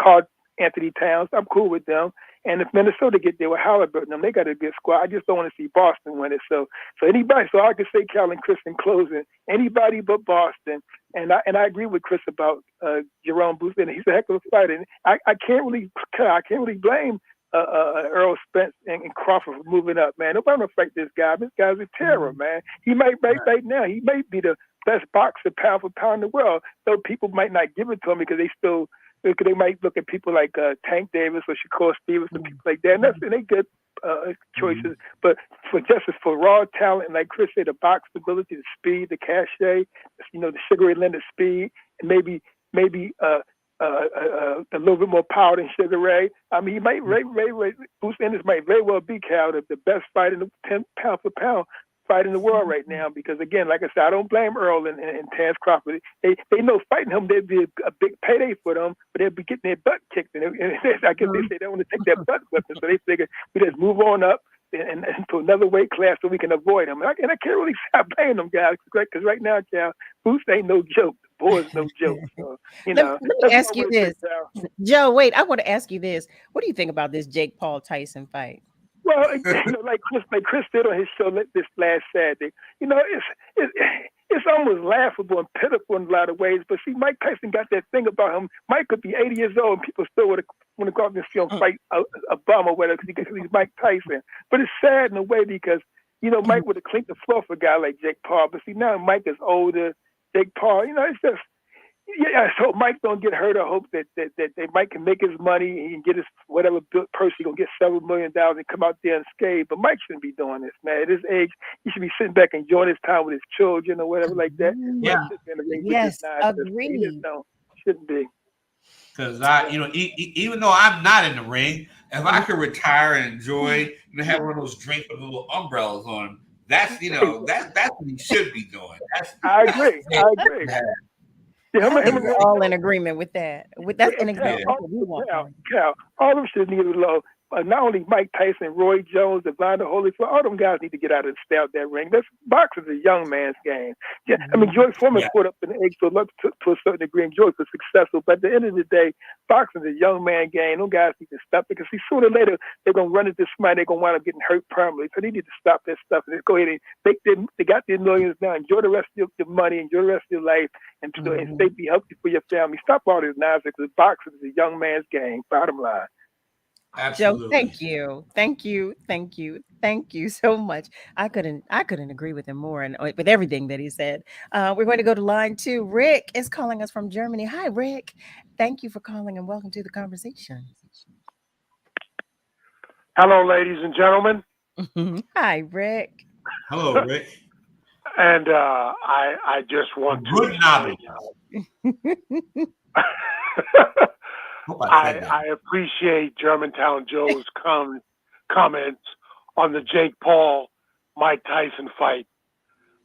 Speaker 28: Carl Anthony Towns. I'm cool with them. And if Minnesota get there with Halliburton, them, they got a good squad. I just don't want to see Boston win it. So anybody. So I can say, Cal and Chris in closing, anybody but Boston. And I agree with Chris about Jerome Booth. And he's a heck of a fighter. And I can't really blame Earl Spence and Crawford for moving up, man. Nobody gonna fight this guy. This guy's a terror, man. He might right now. He may be the best boxer pound for pound in the world. Though people might not give it to him because they might look at people like Tank Davis or Shakur Stevens and people like that. And they good choices. But for raw talent, and like Chris said, the box ability, the speed, the cachet, the Sugar Ray Leonard speed, and maybe a little bit more power than Sugar Ray. I mean, he might Bruce Ennis might very well be, Cal, the best fighter in the 10 pound for pound fight in the world right now. Because again, like I said, I don't blame Earl and Terrence Crawford. They know fighting him, there'd be a big payday for them, but they'd be getting their butt kicked. And I guess they say they want to take their butt whipping, so they figure we just move on up and to another weight class so we can avoid them. And I can't really stop playing them guys because right now, Cal, Booth ain't no joke. The boy's no joke. So,
Speaker 8: let me ask you this, Joe. Wait, I want to ask you this. What do you think about this Jake Paul Tyson fight?
Speaker 28: Well, like Chris did on his show this last Saturday, it's almost laughable and pitiful in a lot of ways. But see, Mike Tyson got that thing about him. Mike could be 80 years old and people still would want to go out and see him fight a bum or whatever because he's Mike Tyson. But it's sad in a way because, Mike would have clinked the floor for a guy like Jake Paul. But see, now Mike is older. Jake Paul, it's just, I hope Mike don't get hurt. I hope that Mike can make his money. He can get his whatever person he gonna get several $1 million and come out there unscathed. But Mike shouldn't be doing this, man. At his age, he should be sitting back enjoying his time with his children or whatever like that.
Speaker 8: Yeah. Yes, agreed.
Speaker 28: No, shouldn't be.
Speaker 14: Because even though I'm not in the ring, if I could retire and enjoy, have one of those drinks with little umbrellas on, That's that's what he should be doing.
Speaker 28: I agree. Yeah,
Speaker 8: I think we're all in agreement with that. That's an
Speaker 28: Cal,
Speaker 8: exactly what we want.
Speaker 28: Cal, all of them should need a little. Not only Mike Tyson, Roy Jones, Evander Holyfield, all them guys need to get out and stay out that ring. Boxing's a young man's game. Yeah, I mean, George Foreman put up an egg to a certain degree, and George was successful. But at the end of the day, boxing's a young man game. Them guys need to stop because sooner or later they're gonna run into somebody. They're gonna wind up getting hurt permanently. So they need to stop that stuff and just go ahead and they got their millions now. Enjoy the rest of your money, enjoy the rest of your life, and stay be healthy for your family. Stop all this nonsense because boxing is a young man's game. Bottom line.
Speaker 14: Absolutely.
Speaker 8: Joe, thank you so much. I couldn't agree with him more and with everything that he said. We're going to go to line 2. Rick is calling us from Germany. Hi, Rick. Thank you for calling and welcome to the conversation.
Speaker 9: Hello, ladies and gentlemen.
Speaker 8: Hi, Rick.
Speaker 14: Hello, Rick.
Speaker 9: And I just want to. I appreciate Germantown Joe's comments on the Jake Paul Mike Tyson fight.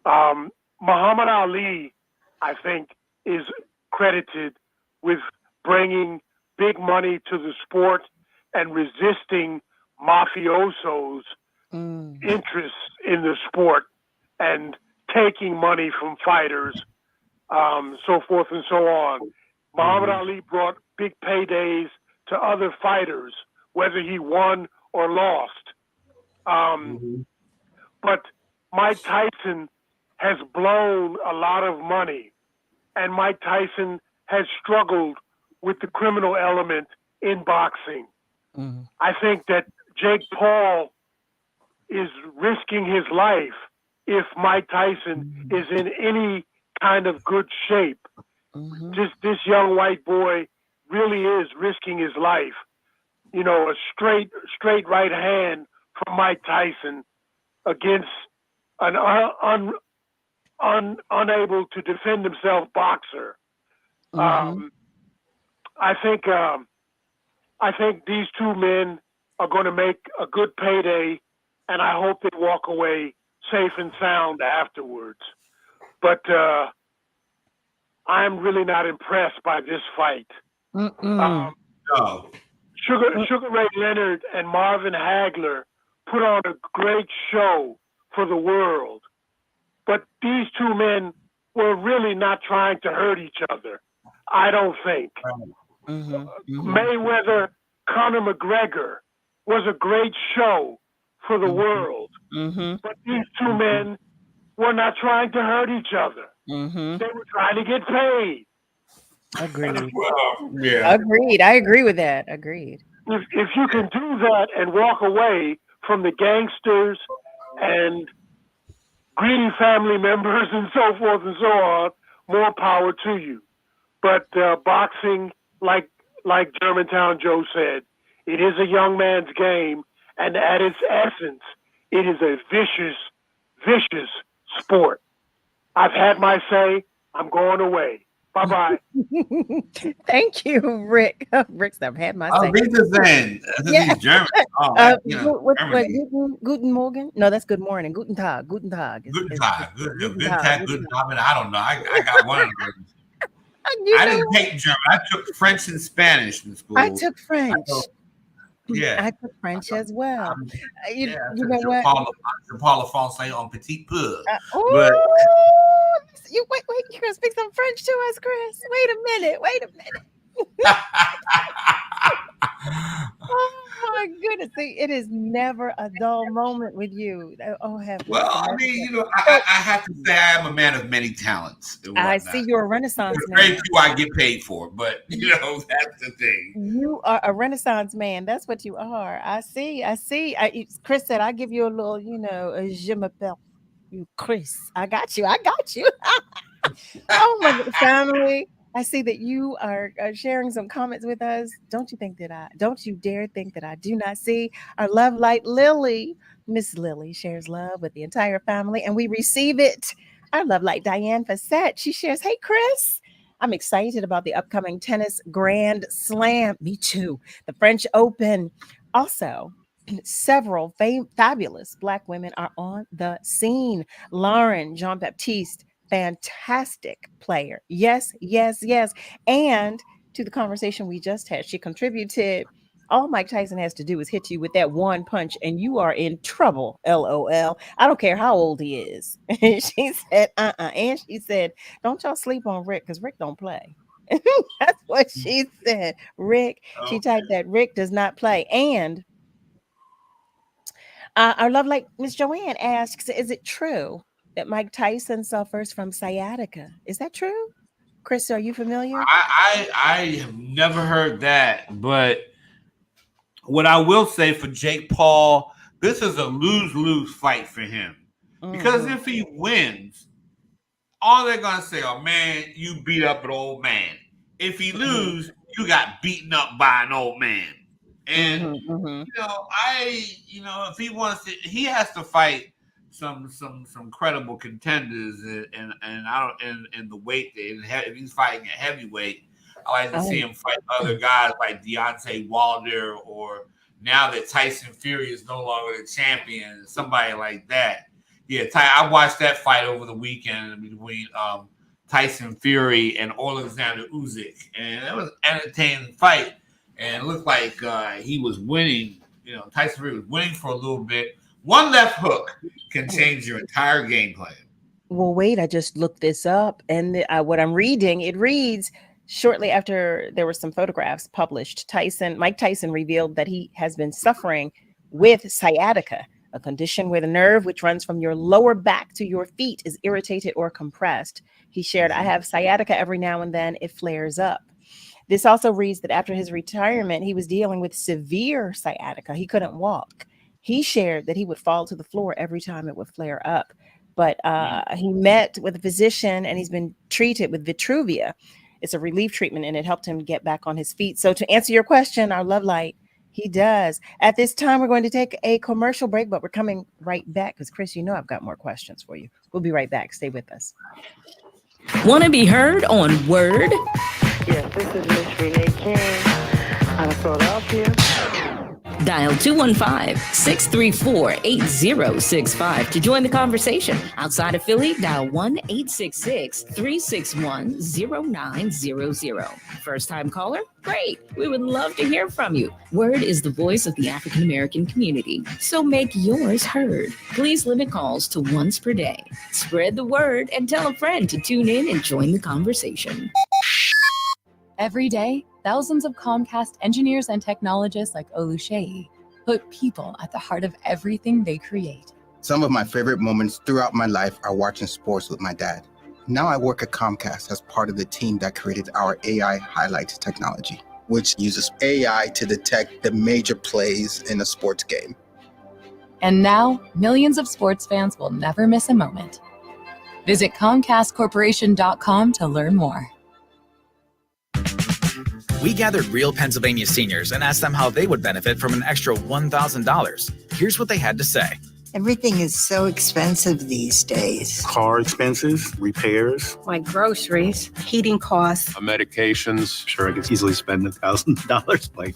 Speaker 9: Muhammad Ali, I think, is credited with bringing big money to the sport and resisting mafiosos' interests in the sport and taking money from fighters, so forth and so on. Muhammad Ali brought big paydays to other fighters, whether he won or lost. But Mike Tyson has blown a lot of money, and Mike Tyson has struggled with the criminal element in boxing. I think that Jake Paul is risking his life if Mike Tyson is in any kind of good shape. This young white boy really is risking his life. You know, a straight right hand from Mike Tyson against an unable to defend himself boxer. I think these two men are going to make a good payday, and I hope they walk away safe and sound afterwards. But I'm really not impressed by this fight. Sugar Ray Leonard and Marvin Hagler put on a great show for the world, but these two men were really not trying to hurt each other, I don't think. Mayweather, Conor McGregor was a great show for the world, but these two men were not trying to hurt each other. They were trying to get paid.
Speaker 8: Agreed.
Speaker 14: Yeah.
Speaker 8: Agreed. I agree with that. Agreed.
Speaker 9: If you can do that and walk away from the gangsters and greedy family members and so forth and so on, more power to you. But boxing, like Germantown Joe said, it is a young man's game, and at its essence, it is a vicious sport. I've had my say. I'm going away. Bye-bye.
Speaker 8: Thank you, Rick. Rick's I've had my say.
Speaker 14: Wiedersehen.
Speaker 8: Yeah.
Speaker 14: He's German.
Speaker 8: Guten Morgen? No, that's good morning. Guten Tag. Guten Tag.
Speaker 14: Good Tag. Good Abend. I don't know. I got one of those. I didn't take German. I took French and Spanish in school.
Speaker 8: I took French.
Speaker 14: I
Speaker 8: took French as well. You know
Speaker 14: what? Je parle français un petit peu.
Speaker 8: Wait, you're gonna speak some French to us, Chris? Wait a minute. Oh my goodness! See, it is never a dull moment with you. Oh,
Speaker 14: well, I mean, I have to say I am a man of many talents.
Speaker 8: I see you're a Renaissance man.
Speaker 14: Very few I get paid for, but that's the thing.
Speaker 8: You are a Renaissance man. That's what you are. I see. Chris said, "I give you a little, je m'appelle you, Chris. I got you. Oh my family." I see that you are sharing some comments with us. Don't you dare think that I do not see our love light Lily. Miss Lily shares love with the entire family, and we receive it. Our love light Diane Fassett, she shares, "Hey, Chris, I'm excited about the upcoming tennis Grand Slam." Me too. The French Open. Also, Several fabulous Black women are on the scene. Lauren Jean Baptiste, fantastic player. Yes, yes, yes. And to the conversation we just had, she contributed. All Mike Tyson has to do is hit you with that one punch and you are in trouble. LOL. I don't care how old he is. She said, And she said, don't y'all sleep on Rick because Rick don't play. That's what she said. Rick, she typed that Rick does not play. And our love like Miss Joanne asks, is it true that Mike Tyson suffers from sciatica? Is that true? Chris, are you familiar?
Speaker 14: I have never heard that, but what I will say for Jake Paul, this is a lose-lose fight for him. Because if he wins, all they're gonna say, "Oh man, you beat up an old man." If he lose, you got beaten up by an old man. And if he wants to, he has to fight some credible contenders, and I don't in the weight. If he's fighting at heavyweight, I like to see him fight other guys like Deontay Wilder, or now that Tyson Fury is no longer the champion, somebody like that. Yeah, I watched that fight over the weekend between Tyson Fury and Alexander Usyk, and it was an entertaining fight. And it looked like he was winning. Tyson Fury was winning for a little bit. One left hook can change your entire game plan.
Speaker 8: Well, wait, I just looked this up, and what I'm reading, it reads, shortly after there were some photographs published, Mike Tyson revealed that he has been suffering with sciatica, a condition where the nerve which runs from your lower back to your feet is irritated or compressed. He shared, I have sciatica every now and then, it flares up. This also reads that after his retirement, he was dealing with severe sciatica. He couldn't walk. He shared that he would fall to the floor every time it would flare up. But he met with a physician and he's been treated with Vitruvia. It's a relief treatment and it helped him get back on his feet. So to answer your question, our love light, he does. At this time, we're going to take a commercial break, but we're coming right back because, Chris, I've got more questions for you. We'll be right back. Stay with us.
Speaker 24: Want to be heard on Word?
Speaker 1: Yes, this is Miss Renee King out of Philadelphia.
Speaker 24: Dial 215-634-8065 to join the conversation. Outside of Philly, dial 1-866-361-0900. First-time caller? Great. We would love to hear from you. Word is the voice of the African American community, so make yours heard. Please limit calls to once per day. Spread the word and tell a friend to tune in and join the conversation.
Speaker 10: Every day, thousands of Comcast engineers and technologists like Oluseyi put people at the heart of everything they create.
Speaker 12: Some of my favorite moments throughout my life are watching sports with my dad. Now I work at Comcast as part of the team that created our AI highlights technology, which uses AI to detect the major plays in a sports game.
Speaker 10: And now, millions of sports fans will never miss a moment. Visit ComcastCorporation.com to learn more.
Speaker 19: We gathered real Pennsylvania seniors and asked them how they would benefit from an extra $1,000. Here's what they had to say.
Speaker 20: Everything is so expensive these days.
Speaker 21: Car expenses, repairs.
Speaker 20: My groceries, heating costs.
Speaker 21: Medications. Sure, I could easily spend $1,000 like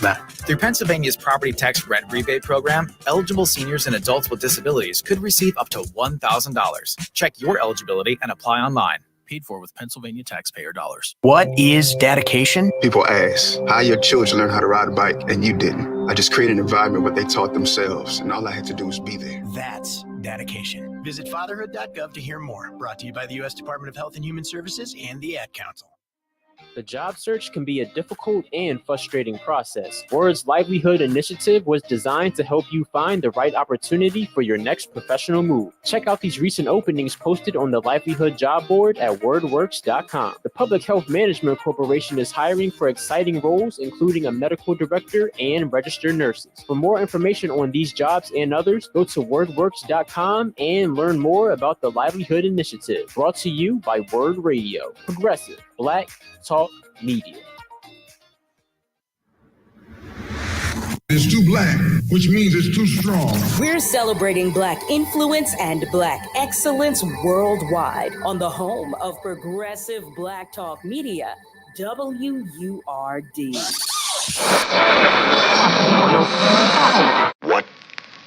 Speaker 21: that.
Speaker 19: Through Pennsylvania's property tax rent rebate program, eligible seniors and adults with disabilities could receive up to $1,000. Check your eligibility and apply online. Paid for with Pennsylvania taxpayer dollars.
Speaker 22: What is dedication?
Speaker 23: People ask, how your children learn how to ride a bike and you didn't? I just created an environment where they taught themselves and all I had to do was be there.
Speaker 22: That's dedication. Visit fatherhood.gov to hear more. Brought to you by the U.S. Department of Health and Human Services and the Ad Council.
Speaker 29: The job search can be a difficult and frustrating process. Word's Livelihood Initiative was designed to help you find the right opportunity for your next professional move. Check out these recent openings posted on the Livelihood job board at wordworks.com. The Public Health Management Corporation is hiring for exciting roles, including a medical director and registered nurses. For more information on these jobs and others, go to wordworks.com and learn more about the Livelihood Initiative. Brought to you by Word Radio. Progressive. Black Talk Media.
Speaker 30: It's too black, which means it's too strong.
Speaker 24: We're celebrating Black influence and Black excellence worldwide on the home of progressive Black Talk Media, WURD.
Speaker 25: What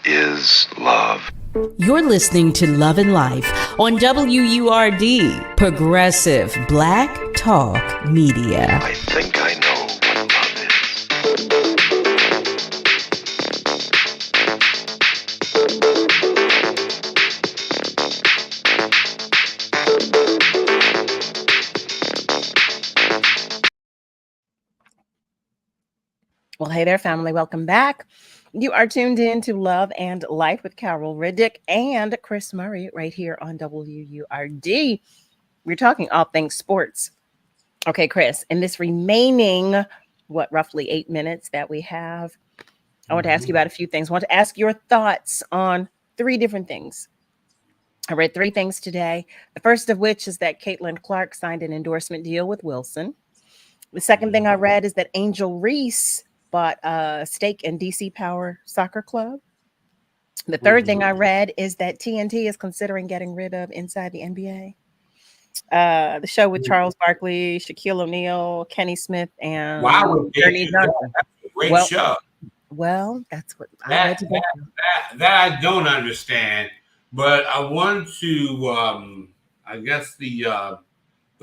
Speaker 25: is love?
Speaker 4: You're listening to Love and Life on WURD, Progressive Black Talk Media.
Speaker 25: I think I know what love is.
Speaker 8: Well, hey there, family. Welcome back. You are tuned in to Love and Life with Carol Riddick and Chris Murray right here on WURD. We're talking all things sports. Okay, Chris, in this remaining, roughly 8 minutes that we have, I want to ask you about a few things. I want to ask your thoughts on 3 different things. I read 3 things today. The first of which is that Caitlin Clark signed an endorsement deal with Wilson. The second thing I read is that Angel Reese bought a stake in DC Power Soccer Club. The third thing I read is that TNT is considering getting rid of Inside the NBA. The show with Charles Barkley, Shaquille O'Neal, Kenny Smith, and Ernie Johnson.
Speaker 14: That's a great show.
Speaker 8: Well, that's what I read today.
Speaker 14: That I don't understand, but I want to. I guess the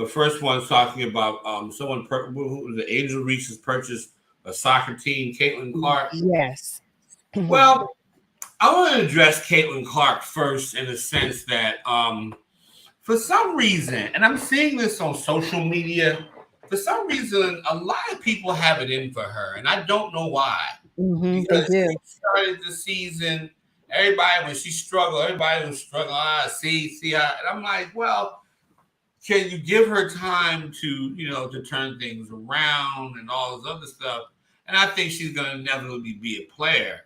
Speaker 14: first one's talking about someone who the Angel Reese has purchased a soccer team, Caitlin Clark.
Speaker 8: Yes.
Speaker 14: Well, I want to address Caitlin Clark first in the sense that for some reason, and I'm seeing this on social media, for some reason, a lot of people have it in for her, and I don't know why.
Speaker 8: They do.
Speaker 14: She started the season, everybody, when she struggled, everybody was struggling. See, and I'm like, well, can you give her time to, to turn things around and all this other stuff? And I think she's going to inevitably be a player.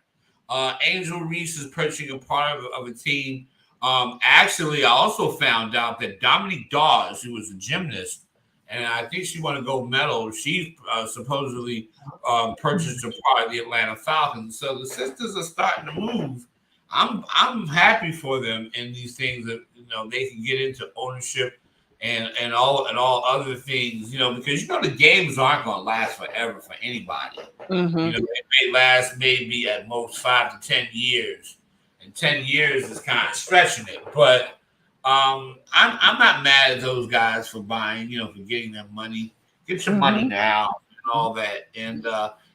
Speaker 14: Angel Reese is purchasing a part of a team. Actually, I also found out that Dominique Dawes, who was a gymnast, and I think she won a gold medal, she supposedly purchased a part of the Atlanta Falcons. So the sisters are starting to move. I'm happy for them in these things that they can get into ownership and all other things, because the games aren't going to last forever for anybody. They may last maybe at most 5 to 10 years, and 10 years is kind of stretching it. But I'm not mad at those guys for buying, for getting their money. Get your money now and all that. And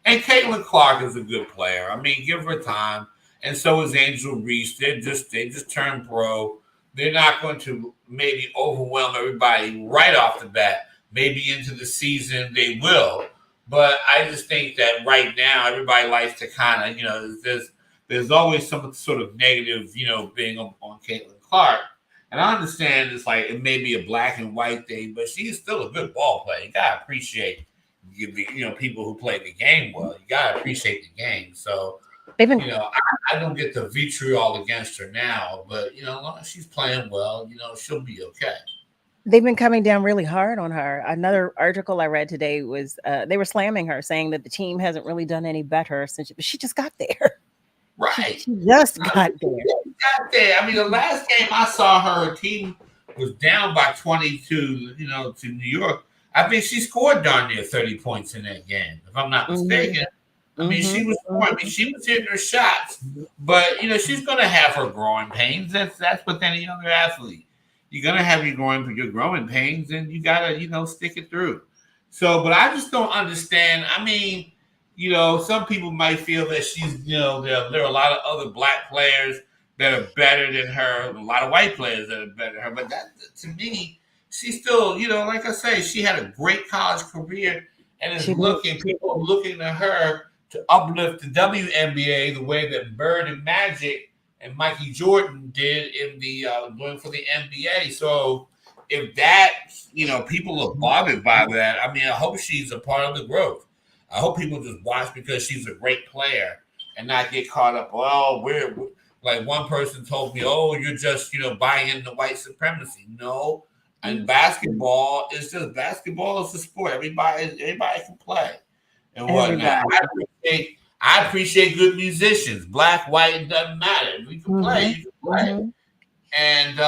Speaker 14: Caitlin Clark is a good player. I mean, give her time. And so is Angel Reese. They just turned pro. They're not going to maybe overwhelm everybody right off the bat. Maybe into the season they will. But I just think that right now everybody likes to kind of, there's always some sort of negative, being on Caitlin Clark. And I understand it's like it may be a black and white thing, but she's still a good ball player. You got to appreciate, people who play the game well. You got to appreciate the game. So, I don't get the vitriol against her now, but, as long as she's playing well, she'll be okay.
Speaker 8: They've been coming down really hard on her. Another article I read today was they were slamming her, saying that the team hasn't really done any better since she just got there.
Speaker 14: Right.
Speaker 8: She just got there.
Speaker 14: I mean, the last game I saw her team was down by 22, to New York. I think she scored darn near 30 points in that game, if I'm not mistaken. I mean, she was scoring. I mean, she was hitting her shots, but she's going to have her growing pains. That's with any other athlete. You're going to have your growing pains, and you got to stick it through. So, but I just don't understand. I mean, some people might feel that she's there are a lot of other black players that are better than her, a lot of white players that are better than her. But that, to me, she's still like I say, she had a great college career, and people are looking to her to uplift the WNBA the way that Bird and Magic and Mikey Jordan did in the doing for the NBA. So if that, people are bothered by that, I mean, I hope she's a part of the growth. I hope people just watch because she's a great player and not get caught up. Well, we're like one person told me, oh, you're just, buying into white supremacy. No, and basketball is a sport. Everybody can play. And whatnot. I appreciate good musicians, black, white, it doesn't matter. We can play, you can play. And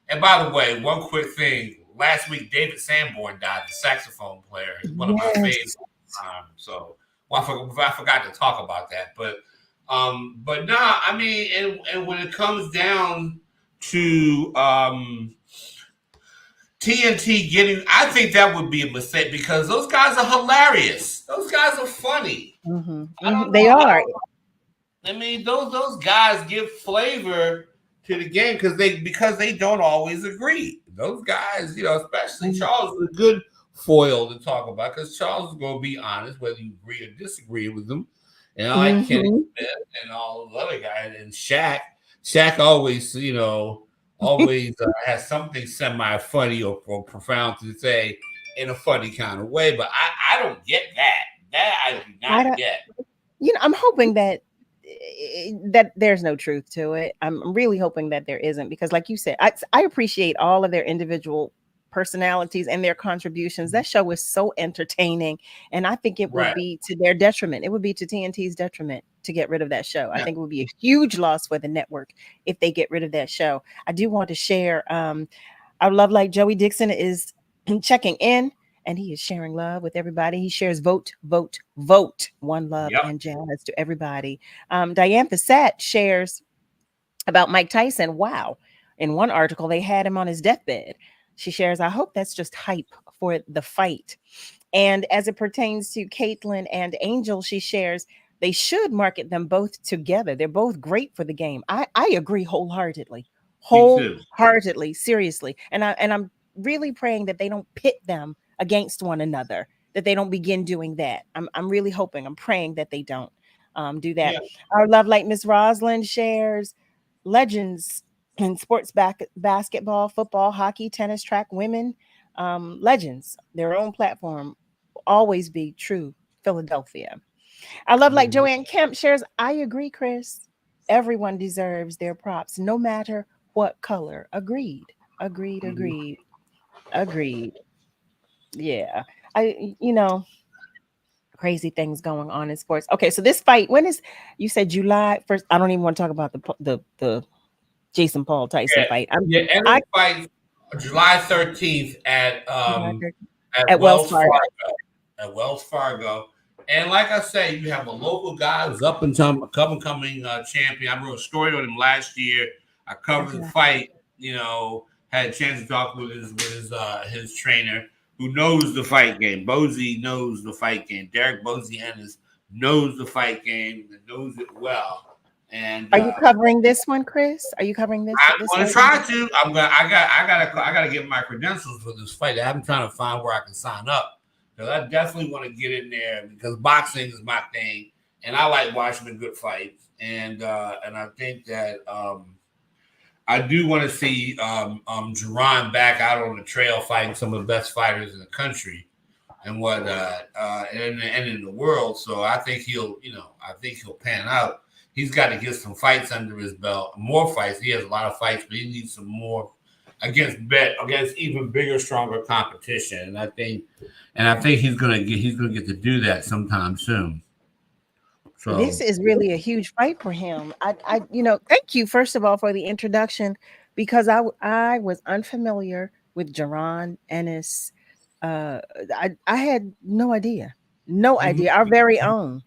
Speaker 14: and by the way, one quick thing. Last week, David Sanborn died, the saxophone player. He's one of my favorites. So I forgot to talk about that. But nah, I mean, and when it comes down to TNT getting, I think that would be a mistake because those guys are hilarious. Those guys are funny. I don't
Speaker 8: They
Speaker 14: know.
Speaker 8: are.
Speaker 14: I mean, those guys give flavor to the game because they don't always agree. Those guys, especially Charles, is a good foil to talk about because Charles is going to be honest whether you agree or disagree with him. Like Kenny Smith and all those other guys, and Shaq always, always has something semi-funny or profound to say in a funny kind of way. But I don't get that. That I do not get.
Speaker 8: I'm hoping that there's no truth to it. I'm really hoping that there isn't because, like you said, I appreciate all of their individual personalities and their contributions. That show is so entertaining, and I think it would be to their detriment. It would be to TNT's detriment to get rid of that show. I think it would be a huge loss for the network if they get rid of that show. I do want to share. I love like Joey Dixon is checking in. And he is sharing love with everybody. He shares vote, vote, vote. One love and jazz to everybody. Diane Fassett shares about Mike Tyson. Wow. In one article, they had him on his deathbed. She shares, I hope that's just hype for the fight. And as it pertains to Caitlin and Angel, she shares, they should market them both together. They're both great for the game. I agree wholeheartedly. Wholeheartedly, seriously. And I'm really praying that they don't pit them against one another, that they don't begin doing that. I'm really hoping, I'm praying that they don't do that. Yeah. Our love like Miss Roslyn shares legends in sports basketball, football, hockey, tennis, track, women, legends, their own platform, always be true Philadelphia. I love like Joanne Kemp shares, I agree, Chris. Everyone deserves their props, no matter what color. Agreed. Yeah. Crazy things going on in sports. Okay, so this fight, when is, you said July 1st? I don't even want to talk about the Jason Paul Tyson fight.
Speaker 14: Every fight July 13th at
Speaker 8: Wells Fargo.
Speaker 14: At Wells Fargo. And like I say, you have a local guy who's up and coming champion. I wrote a story on him last year. I covered the fight, had a chance to talk with his trainer who knows the fight game. Bozy knows the fight game. Derek Bozy Ennis knows the fight game and knows it well. And
Speaker 8: are you covering this one, Chris? Are you covering this?
Speaker 14: I'm going to try to. I gotta get my credentials for this fight. I'm trying to find where I can sign up because I definitely want to get in there because boxing is my thing, and I like watching a good fight. And I think that I do want to see Jerron back out on the trail fighting some of the best fighters in the country and and in the world. So I think he'll pan out. He's got to get some fights under his belt, more fights. He has a lot of fights, but he needs some more against even bigger, stronger competition. And I think he's gonna get to do that sometime soon. So
Speaker 8: this is really a huge fight for him. I thank you first of all for the introduction because I was unfamiliar with Jerron Ennis. I had no idea. Our very own.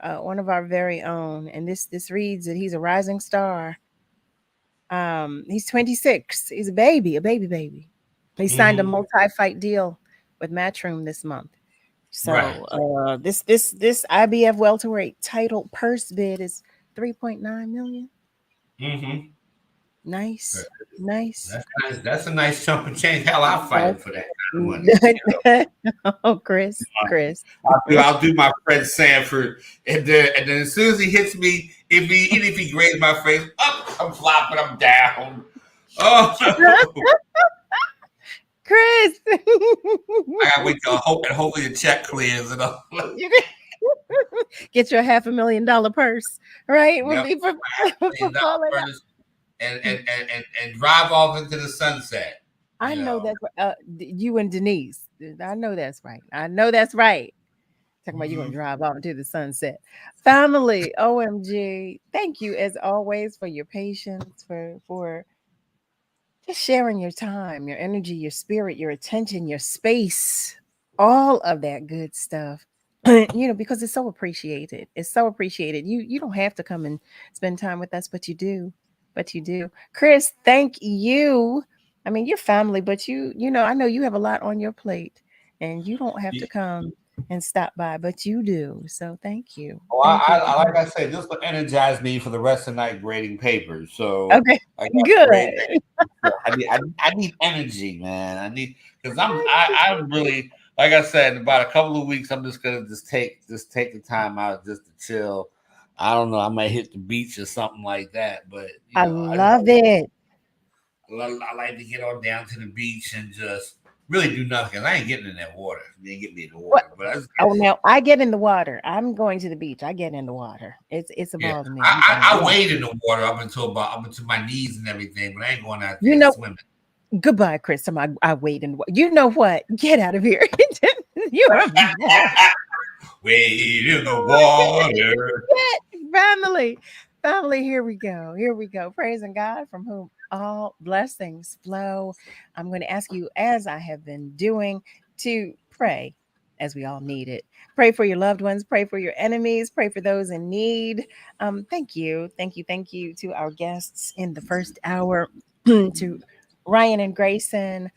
Speaker 8: One of our very own, and this reads that he's a rising star. He's 26. He's a baby. He signed a multi-fight deal with Matchroom this month. So this IBF welterweight title purse bid is $3.9 million. Nice.
Speaker 14: That's a nice chunk of change. Hell, I'll fight for that kind of money.
Speaker 8: Oh, Chris.
Speaker 14: I'll do my friend Sanford, and then as soon as he hits me, if he grades my face up, I'm flopping, I'm down. Oh,
Speaker 8: Chris.
Speaker 14: I gotta wait till hopefully the check clears and all.
Speaker 8: Get your $500,000 purse, right?
Speaker 14: Yep. And drive off into the sunset.
Speaker 8: I know that's you and Denise. I know that's right. Talking about you gonna drive off into the sunset. Family, OMG. Thank you as always for your patience, for just sharing your time, your energy, your spirit, your attention, your space, all of that good stuff. because it's so appreciated. It's so appreciated. You don't have to come and spend time with us, but you do. But you do. Chris, thank you. I mean, you're family, but I know you have a lot on your plate and you don't have to come and stop by, but you do. So thank you.
Speaker 14: Oh,
Speaker 8: Thank you.
Speaker 14: I like I said, this will energize me for the rest of the night grading papers. So
Speaker 8: Okay.
Speaker 14: I got
Speaker 8: Good.
Speaker 14: great. I need energy, man. I need because I'm really like I said, in about a couple of weeks, I'm just gonna take the time out just to chill. I don't know. I might hit the beach or something like that, but
Speaker 8: I love it.
Speaker 14: I like to get on down to the beach and just really do nothing. I ain't getting in that water. They ain't getting me in the water. But
Speaker 8: now I get in the water. I'm going to the beach. I get in the water. It's a ball to me.
Speaker 14: I wade in the water up until my knees and everything, but I ain't going out there swimming.
Speaker 8: Goodbye, Chris. I wade in the water. You know what? Get out of here. You are
Speaker 14: wade in the water.
Speaker 8: Family, here we go. Praising God from whom all blessings flow. I'm going to ask you, as I have been doing, to pray as we all need it. Pray for your loved ones, pray for your enemies, pray for those in need. Thank you to our guests in the first hour, to Ryan and Grayson.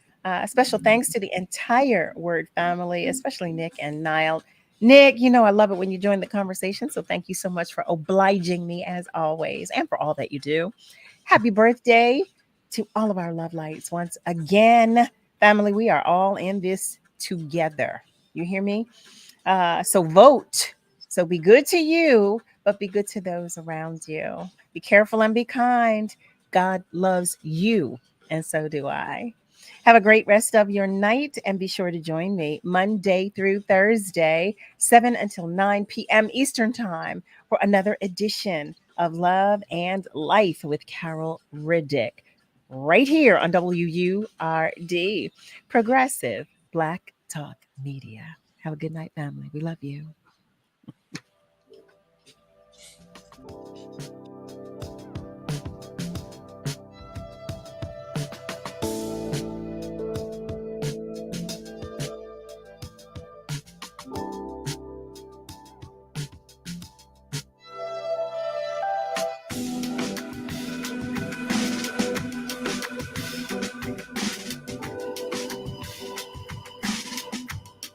Speaker 8: Special thanks to the entire Word family, especially Nick and Niall. Nick, I love it when you join the conversation. So thank you so much for obliging me as always and for all that you do. Happy birthday to all of our love lights. Once again, family, we are all in this together. You hear me? So vote. So be good to you, but be good to those around you. Be careful and be kind. God loves you, and so do I. Have a great rest of your night and be sure to join me Monday through Thursday, 7 until 9 p.m. Eastern Time for another edition of Love and Life with Carol Riddick, right here on WURD, Progressive Black Talk Media. Have a good night, family. We love you.